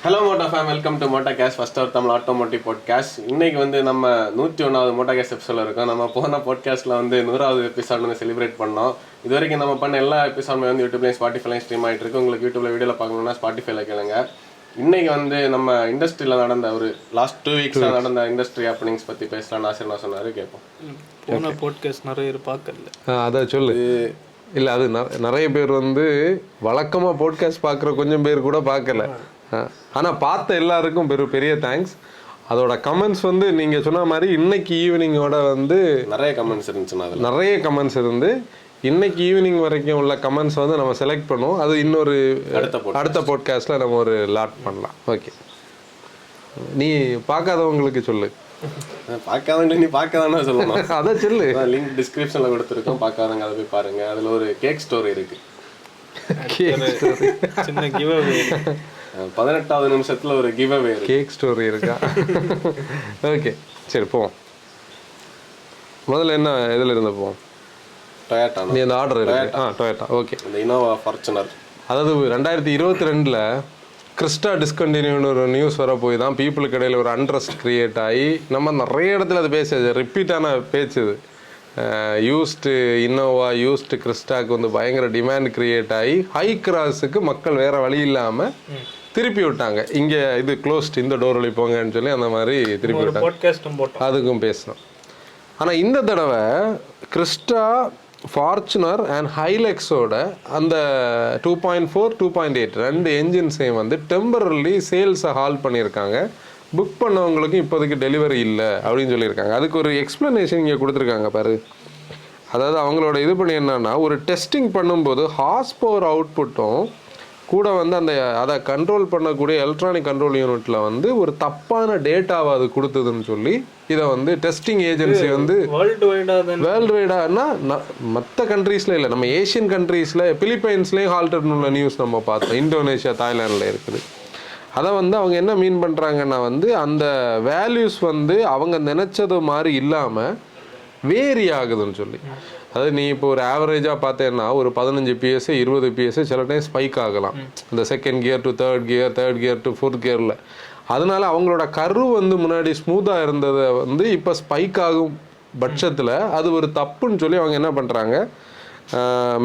Hello Moto fam, welcome to Moto cash, first our Tamil automotive podcast. இன்னைக்கு வந்து நம்ம 101வது Moto cash எபிசோட இருக்கோம். நம்ம போன பாட்காஸ்ட்டில் வந்து 100வது எபிசோட் வந்து செலிப்ரேட் பண்ணோம். இது வரைக்கும் நம்ம பண்ண எல்லா எபிசோடுமே வந்து யூடியூப்லையும் ஸ்பாட்டிஃபைலையும் ஸ்ட்ரீம் ஆகிட்டு இருக்கு. உங்களுக்கு யூடியூப்ல வீடியோவில் பார்க்கணும்னா ஸ்பாட்டிஃபைல கேளுங்க. இன்னைக்கு வந்து நம்ம இண்டஸ்ட்ரியில் நடந்த ஒரு லாஸ்ட் 2 வீக்ஸில் நடந்த இண்டஸ்ட்ரி ஹேப்பனிங்ஸ் பற்றி பேசலாம்னு ஆசிரியர் சொன்னார், கேட்போம். போன பாட்காஸ்ட் நிறைய பேர் பார்க்கல. அதை சொல்லு. இல்லை, அது நிறைய பேர் வந்து வழக்கமாக பாட்காஸ்ட் பார்க்குற கொஞ்சம் பேர் கூட பார்க்கல. ஆனால் பார்த்த எல்லாருக்கும் பெரிய தேங்க்ஸ். அதோட கமெண்ட்ஸ் வந்து நீங்கள் சொன்ன மாதிரி இன்னைக்கு ஈவினிங்கோட வந்து நிறைய கமெண்ட்ஸ் இருந்துச்சுன்னா நிறைய கமெண்ட்ஸ் இருந்து இன்னைக்கு ஈவினிங் வரைக்கும் உள்ள கமெண்ட்ஸ் வந்து நம்ம செலக்ட் பண்ணுவோம். அது இன்னொரு அடுத்த பாட்காஸ்ட்டில் நம்ம ஒரு லாட் பண்ணலாம். ஓகே, நீ பார்க்காதவங்களுக்கு சொல்லு. பார்க்காதவங்க நீ பார்க்காதானே சொல்லணும். அதை சொல்லு. லிங்க் டிஸ்கிரிப்ஷனில் கொடுத்துருக்கோம், பார்க்காதவங்க அதை போய் பாருங்க. அதில் ஒரு கேக் ஸ்டோரி இருக்கு. சின்ன கிவ் அவே 18வது நிமிஷத்துல ஒரு கிவ் அவே கேக் ஸ்டோரி இருக்கா? ஓகே, சரி போவோம். முதல்ல என்ன இதில் இருந்து போவோம்? டொயோட்டா. நீ அந்த ஆர்டர் இருக்கு. டொயோட்டா. ஓகே, இந்த இனோவா ஃபார்ச்சுனர். அதாவது 2022 கிறிஸ்டா டிஸ்கண்டினியூன்னு ஒரு நியூஸ் வர போய் தான் பீப்புளுக்கு இடையில் ஒரு அண்ட்ரஸ்ட் கிரியேட் ஆகி நம்ம நிறைய இடத்துல அது பேசுது, ரிப்பீட்டான பேச்சுது. யூஸ்டு இன்னோவா, யூஸ்டு கிறிஸ்டாக்கு வந்து பயங்கர டிமாண்ட் கிரியேட் ஆகி ஹை கிராஸுக்கு மக்கள் வேறு வழி இல்லாமல் திருப்பி விட்டாங்க. இங்கே இது க்ளோஸ்ட், இந்த டோர் வழி போங்கன்னு சொல்லி அந்த மாதிரி திருப்பி விட்டாங்க. அதுக்கும் பேசணும். ஆனால் இந்த தடவை கிறிஸ்டா, ஃபார்ச்சுனர் அண்ட் ஹைலெக்ஸோட அந்த 2.4, 2.8 ரெண்டு என்ஜின்ஸையும் வந்து டெம்பரரி சேல்ஸை ஹால் பண்ணியிருக்காங்க. புக் பண்ணவங்களுக்கு இப்போதைக்கு டெலிவரி இல்லை அப்படின்னு சொல்லியிருக்காங்க. அதுக்கு ஒரு எக்ஸ்ப்ளனேஷன் இங்கே கொடுத்துருக்காங்க பாரு. அதாவது அவங்களோட இது பண்ணி என்னன்னா, ஒரு டெஸ்டிங் பண்ணும்போது ஹார்ஸ் பவர் அவுட்புட்டும் கூட வந்து அந்த அதை கண்ட்ரோல் பண்ணக்கூடிய எலக்ட்ரானிக் கண்ட்ரோல் யூனிட்டில் வந்து ஒரு தப்பான டேட்டாவை அது கொடுத்ததுன்னு சொல்லி இதை வந்து டெஸ்டிங் ஏஜென்சி வந்து வேர்ல்டு வைடானா மற்ற கண்ட்ரீஸில் இல்லை, நம்ம ஏஷியன் கண்ட்ரீஸில் பிலிப்பைன்ஸ்லேயும் ஹால்டர்னு உள்ள நியூஸ் நம்ம பார்த்தோம். இந்தோனேஷியா, தாய்லாண்டில் இருக்குது. அதை வந்து அவங்க என்ன மீன் பண்ணுறாங்கன்னா வந்து அந்த வேல்யூஸ் வந்து அவங்க நினச்சது மாதிரி இல்லாமல் வேரி ஆகுதுன்னு சொல்லி. அதாவது நீ இப்போ ஒரு ஆவரேஜாக பார்த்தேன்னா ஒரு 15 PS 20 PS சில டைம் ஸ்பைக் ஆகலாம், இந்த second gear to third gear to fourth கியரில். அதனால அவங்களோட கர்வ் வந்து முன்னாடி ஸ்மூத்தாக இருந்ததை வந்து இப்போ ஸ்பைக் ஆகும் பட்சத்தில் அது ஒரு தப்புன்னு சொல்லி அவங்க என்ன பண்ணுறாங்க,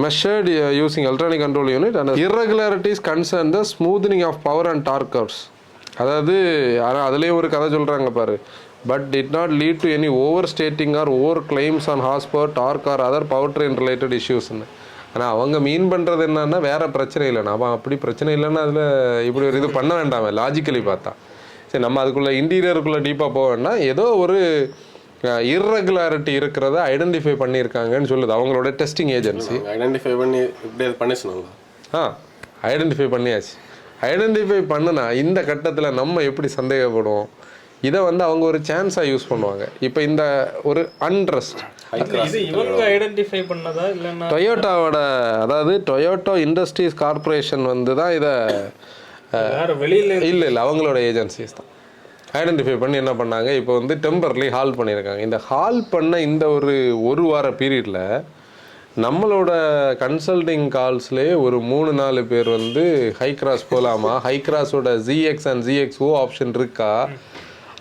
measured using electronic control unit and irregularities concern the smoothing of power and torque curves. அதாவது அதுலேயே ஒரு கதை சொல்கிறாங்க பாரு. But did not lead to any overstating or over claims on horsepower, torque or other powertrain related issuesன்னு. ஆனால் அவங்க மீன் பண்ணுறது என்னன்னா வேறு பிரச்சனை இல்லைண்ணா. அவன் அப்படி பிரச்சனை இல்லைன்னா அதில் இப்படி ஒரு இது பண்ண வேண்டாமே லாஜிக்கலி பார்த்தா. சரி, நம்ம அதுக்குள்ளே இன்டீரியருக்குள்ளே டீப்பாக போக வேண்டாம். ஏதோ ஒரு இர்ரெகுலாரிட்டி இருக்கிறத ஐடென்டிஃபை பண்ணியிருக்காங்கன்னு சொல்லுது அவங்களோட டெஸ்டிங் ஏஜென்சி. ஐடென்டிஃபை பண்ணியாச்சு. ஐடென்டிஃபை பண்ணுனா இந்த கட்டத்தில் நம்ம எப்படி சந்தேகப்படுவோம்? இதை வந்து அவங்க ஒரு சான்ஸாக யூஸ் பண்ணுவாங்க. இப்போ இந்த ஒரு அன்ட்ரஸ்ட் டொயோட்டாவோட, அதாவது டொயோட்டோ இண்டஸ்ட்ரீஸ் கார்பரேஷன் வந்து தான் இதை இல்லை அவங்களோட ஏஜென்சிஸ் தான் ஐடென்டிஃபை பண்ணி என்ன பண்ணாங்க, இப்போ வந்து டெம்பரரி ஹால் பண்ணியிருக்காங்க. இந்த ஹால் பண்ண இந்த ஒரு வார பீரியடில் நம்மளோட கன்சல்டிங் கால்ஸ்லேயே ஒரு 3-4 பேர் வந்து ஹை கிராஸ் போகலாமா, ஹை கிராஸோட ZX அண்ட் ZXO ஆப்ஷன் இருக்கா.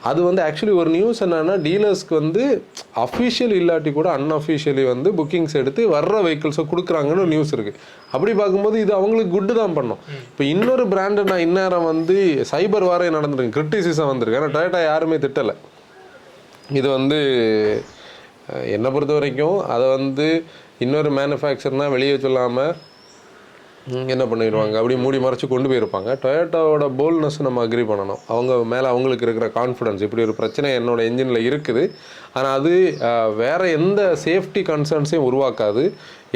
அது வந்து ஆக்சுவலி ஒரு நியூஸ் என்னன்னா, டீலர்ஸ்க்கு வந்து அஃபிஷியல் இல்லாட்டி கூட அன்அஃபிஷியலி வந்து புக்கிங்ஸ் எடுத்து வர்ற வெஹிக்கிள்ஸை கொடுக்குறாங்கன்னு நியூஸ் இருக்குது. அப்படி பார்க்கும்போது இது அவங்களுக்கு குட்டு தான் பண்ணோம். இப்போ இன்னொரு பிராண்டு நான் இந்நேரம் வந்து சைபர் வாரே நடந்துருக்கு, கிரிட்டிசிசம் வந்திருக்கு. ஆனால் டொயோட்டா யாருமே திட்டலை. இது வந்து என்னை பொறுத்த வரைக்கும் அதை வந்து இன்னொரு மேனுஃபேக்சர்னால் வெளியே சொல்லாமல் என்ன பண்ணிடுவாங்க, அப்படி மூடி மறைச்சி கொண்டு போயிருப்பாங்க. டொயோட்டாவோட போல்ட்னஸ் நம்ம அக்ரி பண்ணணும். அவங்க மேலே அவங்களுக்கு இருக்கிற கான்ஃபிடன்ஸ், இப்படி ஒரு பிரச்சனை என்னோட என்ஜினில் இருக்குது, ஆனால் அது வேறு எந்த சேஃப்டி கன்சர்ன்ஸையும் உருவாக்காது,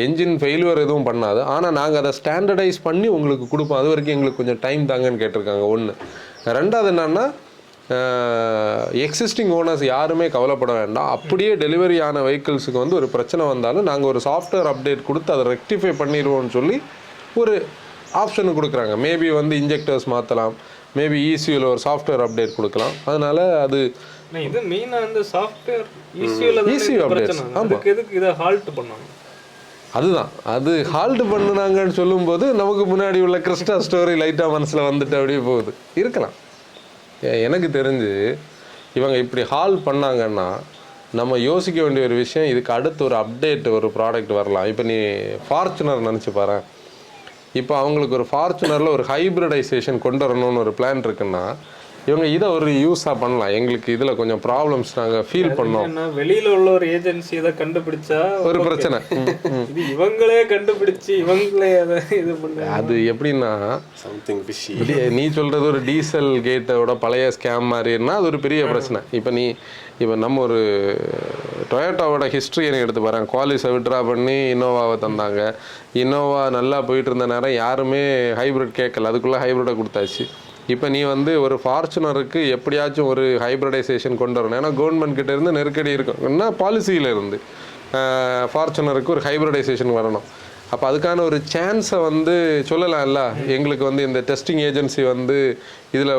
என்ஜின் ஃபெயிலியர் எதுவும் பண்ணாது. ஆனால் நாங்கள் அதை ஸ்டாண்டர்டைஸ் பண்ணி உங்களுக்கு கொடுப்போம், அது வரைக்கும் எங்களுக்கு கொஞ்சம் டைம் தாங்கன்னு கேட்டிருக்காங்க. ஒன்று. ரெண்டாவது என்னன்னா, எக்ஸிஸ்டிங் ஓனர்ஸ் யாருமே கவலைப்பட வேண்டாம். அப்படியே டெலிவரி ஆன வெஹிக்கிள்ஸுக்கு வந்து ஒரு பிரச்சனை வந்தாலும் நாங்கள் ஒரு சாஃப்ட்வேர் அப்டேட் கொடுத்து அதை ரெக்டிஃபை பண்ணிடுவோம்னு சொல்லி ஒரு ஆப்ஷனு கொடுக்குறாங்க. மேபி வந்து இன்ஜெக்டர்ஸ் மாற்றலாம், மேபி ECUவில் ஒரு சாஃப்ட்வேர் அப்டேட் கொடுக்கலாம். அதனால அது இது மெயினாக அந்த சாஃப்ட்வேர் ECU அப்டேட்ஸ். அதுக்கு எதுக்கு இதை ஹால்ட் பண்ணாங்க? அதுதான் அது ஹால்ட் பண்ணுனாங்கன்னு சொல்லும்போது நமக்கு முன்னாடி உள்ள கிறிஸ்டா ஸ்டோரி லைட்டாக மனசில் வந்துட்டு அப்படியே போகுது. இருக்கலாம். எனக்கு தெரிஞ்சு இவங்க இப்படி ஹால் பண்ணாங்கன்னா நம்ம யோசிக்க வேண்டிய ஒரு விஷயம், இதுக்கு அடுத்து ஒரு அப்டேட் ஒரு ப்ராடக்ட் வரலாம். இப்போ நீ ஃபார்ச்சுனர் நினச்சி பாரு. இப்போ அவங்களுக்கு ஒரு ஃபார்ச்சுனரில் ஒரு ஹைப்ரிடைசேஷன் கொண்டு வரணும்னு ஒரு பிளான் இருக்குன்னா இவங்க இதை ஒரு யூஸாக பண்ணலாம். எங்களுக்கு இதில் கொஞ்சம் ப்ராப்ளம்ஸ் நாங்கள் ஃபீல் பண்ணோம். வெளியில் உள்ள ஒரு ஏஜென்சி இதை கண்டுபிடிச்சா ஒரு பிரச்சனை. இது இவங்களே கண்டுபிடிச்சு இவங்களே அதை இது பண்ண அது எப்படின்னா சம்திங் ஃபிஷி. நீ சொல்கிறது ஒரு டீசல் கேட்டோட பழைய ஸ்கேம் மாதிரின்னா அது ஒரு பெரிய பிரச்சனை. இப்போ நம்ம ஒரு டொயோட்டாவோட ஹிஸ்ட்ரி எனக்கு எடுத்து பாருங்க. குவாலிஸை விட்ரா பண்ணி இன்னோவாவை தந்தாங்க. இன்னோவா நல்லா போயிட்டு இருந்த நேரம் யாருமே ஹைப்ரிட் கேட்கல, அதுக்குள்ளே ஹைப்ரிட்டை கொடுத்தாச்சு. இப்போ நீ ஒரு ஃபார்ச்சுனருக்கு எப்படியாச்சும் ஒரு ஹைப்ரிடைசேஷன் கொண்டு வரணும். ஏன்னா கவர்மெண்ட் கிட்ட இருந்து நெருக்கடி இருக்கும்னா பாலிசியில் இருந்து ஃபார்ச்சுனருக்கு ஒரு ஹைப்ரிடைசேஷன் வரணும். அப்போ அதுக்கான ஒரு சான்ஸை சொல்லலாம்ல. எங்களுக்கு இந்த டெஸ்டிங் ஏஜென்சி இதில்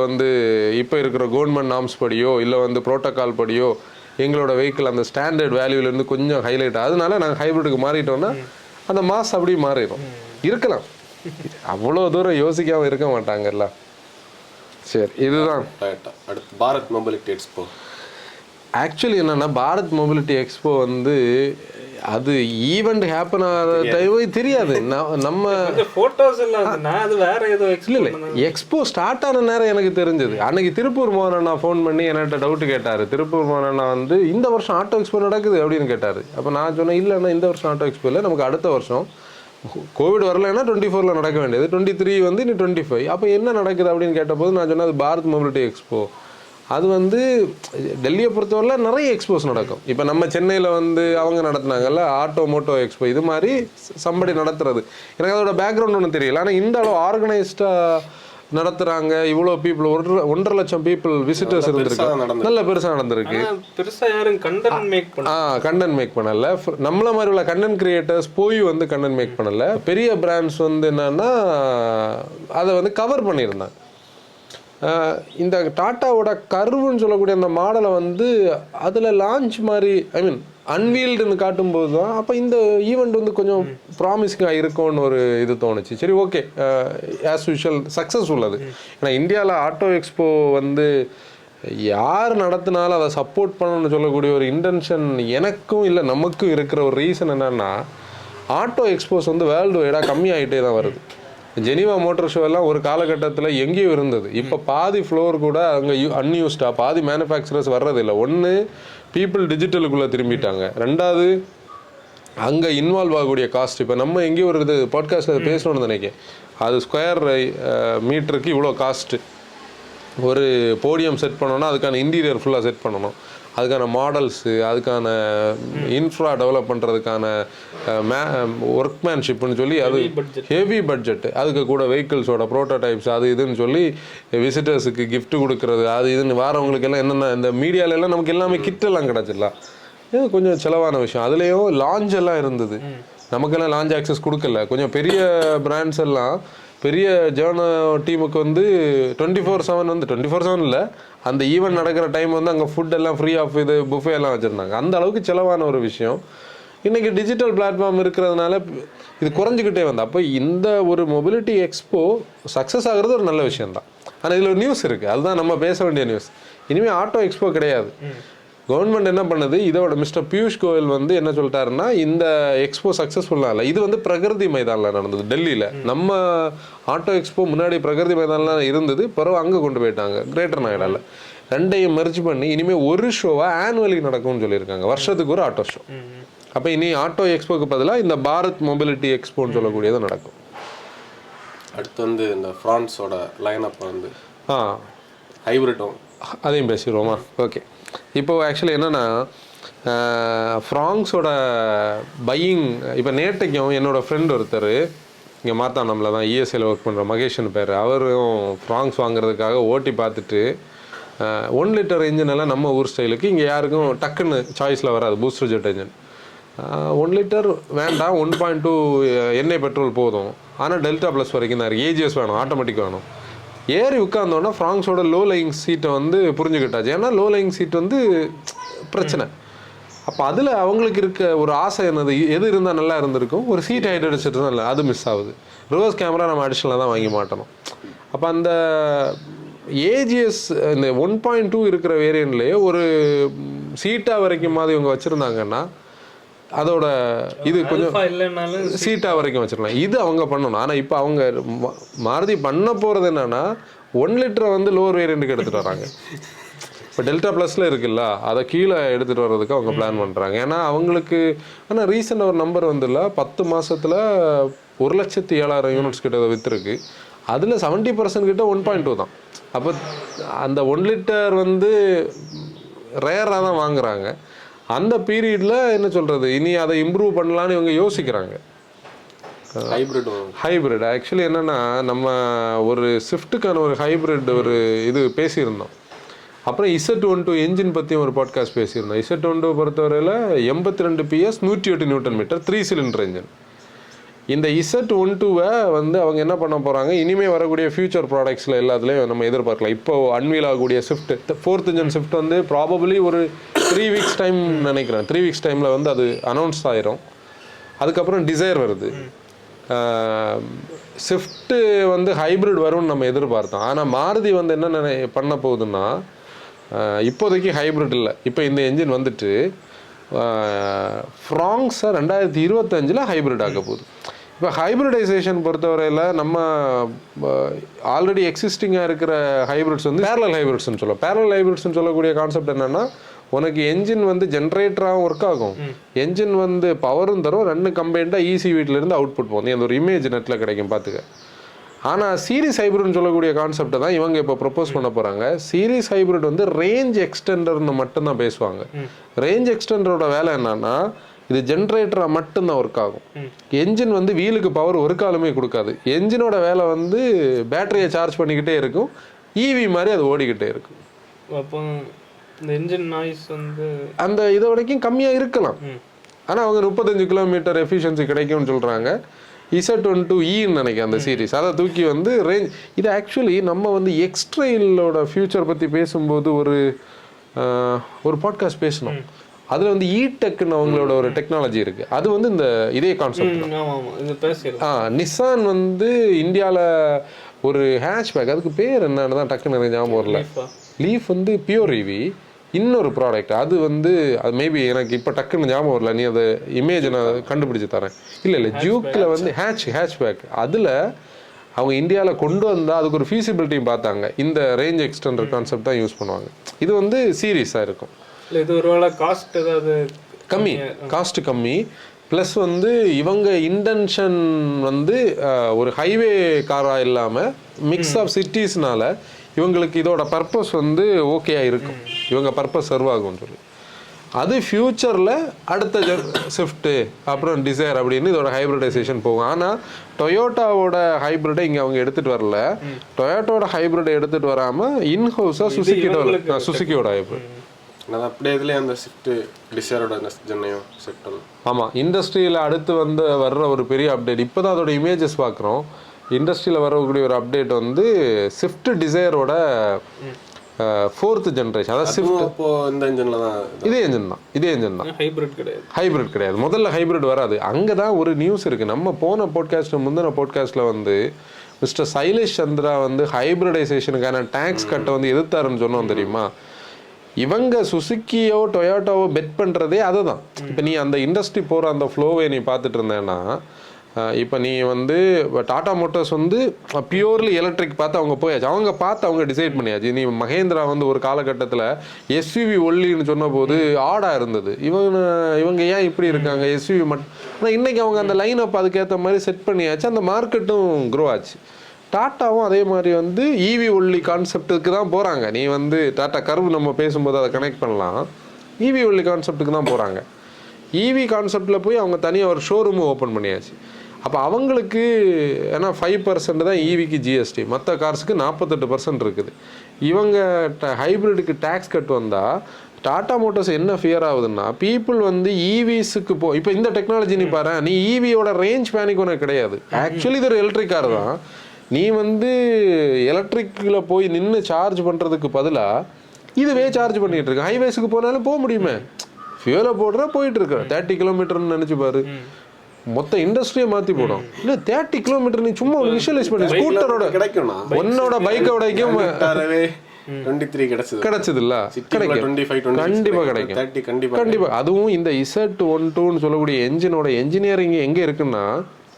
இப்போ இருக்கிற கவர்மெண்ட் நார்ம்ஸ் படியோ இல்லை ப்ரோட்டோக்கால் படியோ எங்களோட வெஹிக்கிள் அந்த ஸ்டாண்டர்ட் வேல்யூலேருந்து கொஞ்சம் ஹைலைட், அதனால நாங்கள் ஹைப்ரிட்டுக்கு மாறிட்டோம்னா அந்த மாஸ் அப்படியே மாறிடும். இருக்கலாம், அவ்வளோ தூரம் யோசிக்காமல் இருக்க மாட்டாங்கல்ல. சரி, இதுதான் அடுத்து பாரத் மொபிலிட்டி எக்ஸ்போ. ஆக்சுவலி என்னன்னா பாரத் மொபிலிட்டி எக்ஸ்போ அது ஈவெண்ட் ஹேப்பன் ஆகிற டைம் தெரியாது. நம்ம ஃபோட்டோஸ் எல்லாம் அது வேற ஏதோ இல்லை எக்ஸ்போ ஸ்டார்ட் ஆன நேரம் எனக்கு தெரிஞ்சது. அன்னைக்கு திருப்பூர் மோகன் அண்ணா ஃபோன் பண்ணி என்கிட்ட டவுட் கேட்டார். திருப்பூர் மோகன் அண்ணா இந்த வருஷம் ஆட்டோ எக்ஸ்போ நடக்குது அப்படின்னு கேட்டார். அப்போ நான் சொன்னேன், இல்லைண்ணா இந்த வருஷம் ஆட்டோ எக்ஸ்போ இல்லை, நமக்கு அடுத்த வருஷம் கோவிட் வரலைன்னா 24 நடக்க வேண்டியது, 23 இனி 25. அப்போ என்ன நடக்குது அப்படின்னு கேட்டபோது நான் சொன்னேன் அது பாரத் மொபிலிட்டி எக்ஸ்போ. அது டெல்லியை பொறுத்தவரையில் நிறைய எக்ஸ்போஸ் நடக்கும். இப்போ நம்ம சென்னையில் அவங்க நடத்துனாங்கல்ல ஆட்டோ மோட்டோ எக்ஸ்போ, இது மாதிரி சம்படி நடத்துறது. எனக்கு அதோட பேக்ரவுண்ட் ஒன்றும் தெரியல. ஆனால் இந்த அளவு ஆர்கனைஸ்டாக நடத்துறாங்க, இவ்வளோ பீப்புள் 1.5 லட்சம் பீப்புள் விசிட்டர்ஸ் இருந்திருக்கு, நல்ல பெருசாக நடந்திருக்கு. பெருசாக யாரும் கண்டென்ட் மேக் பண்ணல. நம்மள மாதிரி உள்ள கண்டென்ட் கிரியேட்டர்ஸ் போய் கண்டென்ட் மேக் பண்ணல. பெரிய பிராண்ட்ஸ் என்னன்னா அதை கவர் பண்ணியிருந்தாங்க. இந்த டாட்டாவோட கர்வுன்னு சொல்லக்கூடிய அந்த மாடலை அதில் லான்ச் மாதிரி அன்வீல்டுன்னு காட்டும்போது தான் அப்போ இந்த ஈவெண்ட் கொஞ்சம் ப்ராமிசிங்காக இருக்கும்னு ஒரு இது தோணுச்சு. சரி, ஓகே, ஆஸ் யூஷுவல் சக்ஸஸ் உள்ளது. ஏன்னா இந்தியாவில் ஆட்டோ எக்ஸ்போ யார் நடத்தினாலும் அதை சப்போர்ட் பண்ணணும்னு சொல்லக்கூடிய ஒரு இன்டென்ஷன் எனக்கும் இல்லை நமக்கும் இருக்கிற ஒரு ரீசன் என்னென்னா, ஆட்டோ எக்ஸ்போஸ் வேர்ல்டு வைடாக கம்மியாகிட்டே தான் வருது. ஜெனீவா மோட்டர் ஷோ எல்லாம் ஒரு காலகட்டத்தில் எங்கேயும் இருந்தது. இப்போ பாதி ஃப்ளோர் கூட அங்கே அன்யூஸ்டாக பாதி மேனுஃபேக்சரர்ஸ் வர்றதில்லை. ஒன்று பீப்புள் டிஜிட்டலுக்குள்ளே திரும்பிட்டாங்க, ரெண்டாவது அங்கே இன்வால்வ் ஆகக்கூடிய காஸ்ட். இப்போ நம்ம எங்கேயும் ஒரு இது பாட்காஸ்ட்டில் பேசணும்னு நினைக்கிறேன், அது ஸ்கொயர் மீட்டருக்கு இவ்வளோ காஸ்ட்டு. ஒரு போடியம் செட் பண்ணோன்னா அதுக்கான இன்டீரியர் ஃபுல்லாக செட் பண்ணணும், அதுக்கான மாடல்ஸு, அதுக்கான இன்ஃப்ரா டெவலப் பண்ணுறதுக்கான ஒர்க்மேன்ஷிப்னு சொல்லி அது ஹெவி பட்ஜெட்டு. அதுக்கு கூட வெஹிக்கிள்ஸோட ப்ரோட்டோடைப்ஸ் அது இதுன்னு சொல்லி விசிட்டர்ஸுக்கு கிஃப்ட் கொடுக்குறது, அது இதுன்னு வாரவங்களுக்கு எல்லாம் என்னென்ன இந்த மீடியாலெல்லாம் நமக்கு எல்லாமே கிட்டெல்லாம் கிடச்சிடலாம். இது கொஞ்சம் செலவான விஷயம். அதுலேயும் லான்ச் எல்லாம் இருந்தது, நமக்கெல்லாம் லான்ச் ஆக்சஸ் கொடுக்கல. கொஞ்சம் பெரிய பிராண்ட்ஸ் எல்லாம் பெரிய ஜேர்னோ டீமுக்கு 24/7 24/7 இல்லை, அந்த ஈவெண்ட் நடக்கிற டைம் அங்கே ஃபுட் எல்லாம் ஃப்ரீ ஆஃப் இது புஃபே எல்லாம் வச்சுருந்தாங்க. அந்த அளவுக்கு செலவான ஒரு விஷயம். இன்றைக்கி டிஜிட்டல் பிளாட்ஃபார்ம் இருக்கிறதுனால இது குறைஞ்சிக்கிட்டே அப்போ இந்த ஒரு மொபிலிட்டி எக்ஸ்போ சக்ஸஸ் ஆகிறது ஒரு நல்ல விஷயந்தான். ஆனால் இதில் ஒரு நியூஸ் இருக்குது, அதுதான் நம்ம பேச வேண்டிய நியூஸ். இனிமேல் ஆட்டோ எக்ஸ்போ கிடையாது. கவர்மெண்ட் என்ன பண்ணுது, இதோட மிஸ்டர் பியூஷ் கோயல் என்ன சொல்லிட்டாருன்னா, இந்த எக்ஸ்போ சக்ஸஸ்ஃபுல்லாக இல்லை, இது பிரகிருதி மைதானில் நடந்தது டெல்லியில். நம்ம ஆட்டோ எக்ஸ்போ முன்னாடி பிரகிருதி மைதானில் இருந்தது, பிறகு அங்கே கொண்டு போயிட்டாங்க கிரேட்டர் நொய்டாவில். ரெண்டையும் மெர்ஜ் பண்ணி இனிமேல் ஒரு ஷோவாக ஆனுவலி நடக்கும்னு சொல்லியிருக்காங்க, வருஷத்துக்கு ஒரு ஆட்டோ ஷோ. அப்போ இனி ஆட்டோ எக்ஸ்போக்கு பதிலாக இந்த பாரத் மொபிலிட்டி எக்ஸ்போன்னு சொல்லக்கூடியது நடக்கும். அடுத்து இந்த ஃப்ரான்ஸோட லைனப் ஹைப்ரிட்டும் அதையும் பேசிடுவோமா? ஓகே. இப்போது ஆக்சுவலி என்னென்னா, ஃப்ராங்ஸோட பையிங் இப்போ நேற்றைக்கும் என்னோடய ஃப்ரெண்ட் ஒருத்தர் இங்கே மார்த்தாண்டமில் தான் இஎஸ்ஐயில் ஒர்க் பண்ணுற மகேஷன் பேர், அவரும் ஃப்ராங்ஸ் வாங்குறதுக்காக ஓட்டி பார்த்துட்டு 1 லிட்டர் இன்ஜின் எல்லாம் நம்ம ஊர் ஸ்டைலுக்கு இங்கே யாருக்கும் டக்குன்னு சாய்ஸில் வராது, பூஸ்டர் ஜெட் இன்ஜின். 1 லிட்டர் வேண்டாம், 1.2 எண்ணெய் பெட்ரோல் போதும், ஆனால் டெல்டா ப்ளஸ் வரைக்கும் தான் இருக்குது, ஏஜிஎஸ் வேணும், ஆட்டோமேட்டிக் வேணும். ஏறி உட்காந்தோன்னா ஃப்ராங்ஸோட லோ லையிங் சீட்டை புரிஞ்சுக்கிட்டாச்சு. ஏன்னா லோ லையிங் சீட் பிரச்சனை. அப்போ அதில் அவங்களுக்கு இருக்க ஒரு ஆசை என்னது, எது இருந்தால் நல்லா இருந்திருக்கும், ஒரு சீட் ஹைட் அடிச்சுட்டு தான் இல்லை, அது மிஸ் ஆகுது. ரிவர்ஸ் கேமரா நம்ம அடிஷனலாக தான் வாங்கி மாட்டணும். அப்போ அந்த ஏஜிஎஸ் இந்த 1.2 இருக்கிற வேரியண்ட்லேயே ஒரு சீட்டா வரைக்கும் மாதிரி இவங்க வச்சுருந்தாங்கன்னா அதோட இது கொஞ்சம் சீட்டா வரைக்கும் வச்சிடலாம். இது அவங்க பண்ணணும். ஆனால் இப்போ அவங்க மாருதி பண்ண போகிறது என்னன்னா 1 லிட்டரை வந்து லோவர் வேரியண்ட்டுக்கு எடுத்துகிட்டு வராங்க. இப்போ டெல்டா ப்ளஸில் இருக்குல்ல, அதை கீழே எடுத்துகிட்டு வர்றதுக்கு அவங்க பிளான் பண்ணுறாங்க. ஏன்னா அவங்களுக்கு ஆனால் ரீசெண்டாக ஒரு நம்பர் வந்துல 10 மாதத்தில் 1,07,000 யூனிட்ஸ் கிட்ட விற்றுருக்கு. அதில் 70% கிட்ட 1.2 தான். அப்போ அந்த 1 லிட்டர் வந்து ரேராக தான் வாங்குறாங்க. அந்த பீரியடில் என்ன சொல்கிறது, இனி அதை இம்ப்ரூவ் பண்ணலான்னு இவங்க யோசிக்கிறாங்க. ஹைப்ரிட் ஆக்சுவலி என்னென்னா, நம்ம ஒரு ஸ்விஃப்ட்டுக்கான ஒரு ஹைப்ரிட் ஒரு இது பேசியிருந்தோம். அப்புறம் Z12 என்ஜின் பற்றி ஒரு பாட்காஸ்ட் பேசியிருந்தோம். Z12 பொறுத்தவரையில் 82 PS 108 Nm 3 சிலிண்டர் என்ஜின். இந்த Z12-வை வந்து அவங்க என்ன பண்ண போகிறாங்க, இனிமேல் வரக்கூடிய ஃபியூச்சர் ப்ராடக்ட்ஸில் எல்லாத்துலேயும் நம்ம எதிர்பார்க்கலாம். இப்போ அன்வீல் ஆகக்கூடிய ஸ்விஃப்ட் 4th ஜென் ஸ்விஃப்ட் வந்து ப்ராபபிளி ஒரு 3 வீக்ஸ் டைம் நினைக்கிறேன். 3 வீக்ஸ் டைமில் வந்து அது அனௌன்ஸ் ஆயிரும். அதுக்கப்புறம் டிசைர் வருது. ஸ்விஃப்ட்டு வந்து ஹைப்ரிட் வரும்னு நம்ம எதிர்பார்த்தோம். ஆனால் மாருதி வந்து என்ன பண்ண போகுதுன்னா, இப்போதைக்கு ஹைப்ரிட் இல்லை. இப்போ இந்த என்ஜின் வந்துட்டு ஃப்ராங்ஸை 2025 ஹைப்ரிட் ஆக போகுது. இப்போ ஹைப்ரிடைசேஷன் பொறுத்தவரையில் நம்ம ஆல்ரெடி எக்ஸிஸ்டிங்காக இருக்கிற ஹைப்ரிட்ஸ் வந்து பேரலல் ஹைப்ரிட்ஸ்னு சொல்லுவோம். பேரலல் ஹைப்ரிட்ஸ்னு சொல்லக்கூடிய கான்செப்ட் என்னென்னா, உனக்கு என்ஜின் வந்து ஜென்ரேட்டராகவும் ஒர்க் ஆகும், என்ஜின் வந்து பவரும் தரும், 2 கம்பைண்டாக ஈசி வீட்டிலேருந்து அவுட்புட் போகும். அந்த ஒரு இமேஜ் நெட்டில் கிடைக்கும் பார்த்துக்க. ஆனால் சீரிஸ் ஹைப்ரிட்னு சொல்லக்கூடிய கான்செப்டை தான் இவங்க இப்போ ப்ரொப்போஸ் பண்ண போகிறாங்க. சீரிஸ் ஹைப்ரிட் வந்து ரேஞ்ச் எக்ஸ்டெண்டர்னு மட்டும்தான் பேசுவாங்க. ரேஞ்ச் எக்ஸ்டெண்டரோட வேலை என்னன்னா, இது ஜென்ரேட்டராக மட்டும்தான் ஒர்க் ஆகும். என்ஜின் வந்து வீலுக்கு பவர் ஒரு காலமே கொடுக்காது. என்ஜினோட வேலை வந்து பேட்டரியை சார்ஜ் பண்ணிக்கிட்டே இருக்கும், ஈவி மாதிரி அது ஓடிக்கிட்டே இருக்கும். அப்போ இந்த என்ஜின் நாய்ஸ் வந்து அந்த இதை வரைக்கும் கம்மியாக இருக்கலாம். ஆனால் அவங்க 35 கிலோமீட்டர் எஃபிஷியன்சி கிடைக்கும்னு சொல்கிறாங்க. Z12Eன்னு நினைக்கிறேன் அந்த சீரீஸ். அதை தூக்கி வந்து ரேஞ்ச் இது ஆக்சுவலி நம்ம வந்து எக்ஸ்ட்ரெயிலோட ஃபியூச்சர் பற்றி பேசும்போது ஒரு பாட்காஸ்ட் பேசணும். அதில் வந்து இடெக்னு அவங்களோட ஒரு டெக்னாலஜி இருக்குது. அது வந்து இந்த இதே கான்செப்ட். நிசான் வந்து இந்தியாவில் ஒரு ஹேஷ்பேக், அதுக்கு பேர் என்னன்னு தான் டக்குன்னு எனக்கு ஞாபகம் வரல. லீஃப் வந்து பியூர் இவி. இன்னொரு ப்ராடக்ட் அது வந்து அது மேபி எனக்கு இப்போ டக்குன்னு ஞாபகம் வரல. நீ அதை இமேஜை நான் கண்டுபிடிச்சி தரேன். இல்லை ஜூக்கில் வந்து ஹேஷ்பேக் அதில் அவங்க இந்தியாவில் கொண்டு வந்தால் அதுக்கு ஒரு ஃபீஸிபிலிட்டியும் பார்த்தாங்க. இந்த ரேஞ்ச் எக்ஸ்டெண்டர் கான்செப்ட் தான் யூஸ் பண்ணுவாங்க. இது வந்து சீரியஸாக இருக்கும். இது ஒருவேளை காஸ்ட் ஏதாவது காஸ்ட் கம்மி. ப்ளஸ் வந்து இவங்க இன்டென்ஷன் வந்து ஒரு ஹைவே காராக இல்லாமல் மிக்ஸ் ஆஃப் சிட்டிஸ்னால இவங்களுக்கு இதோட பர்பஸ் வந்து ஓகேயாக இருக்கும். இவங்க பர்பஸ் சர்வ் ஆகும்னு சொல்லி அது ஃப்யூச்சரில் அடுத்த ஸ்விஃப்ட்டு அப்புறம் டிசைர் அப்படின்னு இதோட ஹைப்ரிடைசேஷன் போகும். ஆனால் டொயோட்டாவோட ஹைப்ரிடை இங்கே அவங்க எடுத்துகிட்டு வரல. டொயோட்டோட ஹைப்ரிடை எடுத்துகிட்டு வராமல் இன்ஹவுஸாக சுசுக்கியோட ஹைப்ரிட். அப்படியே இதுலேயே அந்த ஸ்விஃப்ட் டிசைரோட ஜென்னையும் செக்டர். ஆமாம், இண்டஸ்ட்ரியில் அடுத்து வர்ற ஒரு பெரிய அப்டேட் இப்போ தான் அதோட இமேஜஸ் பார்க்குறோம். இண்டஸ்ட்ரியில் வரக்கூடிய ஒரு அப்டேட் வந்து ஸ்விஃப்ட் டிசைரோட 4th ஜென்ரேஷன். அதாவது ஸ்விஃப்ட் இந்த இன்ஜினில் தான் இதே என்ஜின் தான் ஹைப்ரிட் கிடையாது. முதல்ல ஹைப்ரிட் வராது. அங்கே தான் ஒரு நியூஸ் இருக்குது. நம்ம போன போட்காஸ்ட் முந்தின போட்காஸ்ட்டில் வந்து மிஸ்டர் சைலேஷ் சந்திரா வந்து ஹைப்ரிடைசேஷனுக்கான டேக்ஸ் கட்டை வந்து எதிர்த்தாருன்னு சொன்னோம் தெரியுமா. இவங்க சுசுக்கியோ டொயோட்டோவோ பெட் பண்ணுறதே அதை தான். இப்போ நீ அந்த இண்டஸ்ட்ரி போகிற அந்த ஃப்ளோவை நீ பார்த்துட்டு இருந்தேன்னா, இப்போ நீ வந்து டாடா மோட்டார்ஸ் வந்து பியூர்லி எலக்ட்ரிக் பார்த்து அவங்க போயாச்சு. அவங்க டிசைட் பண்ணியாச்சு. நீ மகேந்திரா வந்து ஒரு காலகட்டத்தில் எஸ்யூவி ஒல்லின்னு சொன்ன போது ஆடாக இருந்தது. இவங்க ஏன் இப்படி இருக்காங்க எஸ்யூவி மட்டும். ஆனால் இன்றைக்கி அவங்க அந்த லைன் அப் அதுக்கேற்ற மாதிரி செட் பண்ணியாச்சு. அந்த மார்க்கெட்டும் க்ரோ ஆச்சு. டாட்டாவும் அதே மாதிரி வந்து ஈவி ஒல்லி கான்செப்டுக்கு தான் போகிறாங்க. நீ வந்து டாட்டா கர்வ் நம்ம பேசும்போது அதை கனெக்ட் பண்ணலாம். ஈவி ஒல்லி கான்செப்டுக்கு தான் போகிறாங்க. ஈவி கான்செப்டில் போய் அவங்க தனியாக ஒரு ஷோரூமும் ஓப்பன் பண்ணியாச்சு. அப்போ அவங்களுக்கு ஏன்னா 5% தான் ஈவிக்கு ஜிஎஸ்டி, மற்ற கார்ஸுக்கு 48% இருக்குது. இவங்க ஹைப்ரிடுக்கு டேக்ஸ் கட் வந்தால் டாடா மோட்டார்ஸ் என்ன ஃபியர் ஆகுதுன்னா, பீப்புள் வந்து ஈவிஸுக்கு இப்போ இந்த டெக்னாலஜி நீ பாரு, நீ ஈவியோட ரேஞ்ச் பேனிக் ஒன்று கிடையாது. ஆக்சுவலி இது ஒரு எலக்ட்ரிக் கார் தான். நீ வந்து எலக்ட்ரிக்கில் போய் நின்று சார்ஜ் பண்ணுறதுக்கு பதிலாக இதுவே சார்ஜ் பண்ணிகிட்டு இருக்க. ஹைவேஸுக்கு போனாலும் போக முடியுமே. ஃபியூலை போடுற போயிட்டு இருக்க 30 கிலோமீட்டர்னு நினைச்சு பாரு, மொத்த இண்டஸ்ட்ரியை மாத்தி போடும். இல்ல 30 கிலோமீட்டர் நீ சும்மா ஒரு விஷுவலைஸ் பண்ணி ஸ்கூட்டரோட கிடைக்கும்னா உன்னோட பைக்கோடைக்கும் 23 கிடைச்சது இல்ல, கண்டிப்பா கிடைக்கும். கண்டிப்பா அதுவும் இந்த Z12 சொல்லக்கூடிய என்ஜினோட என்ஜினியரிங் எங்க இருக்குன்னா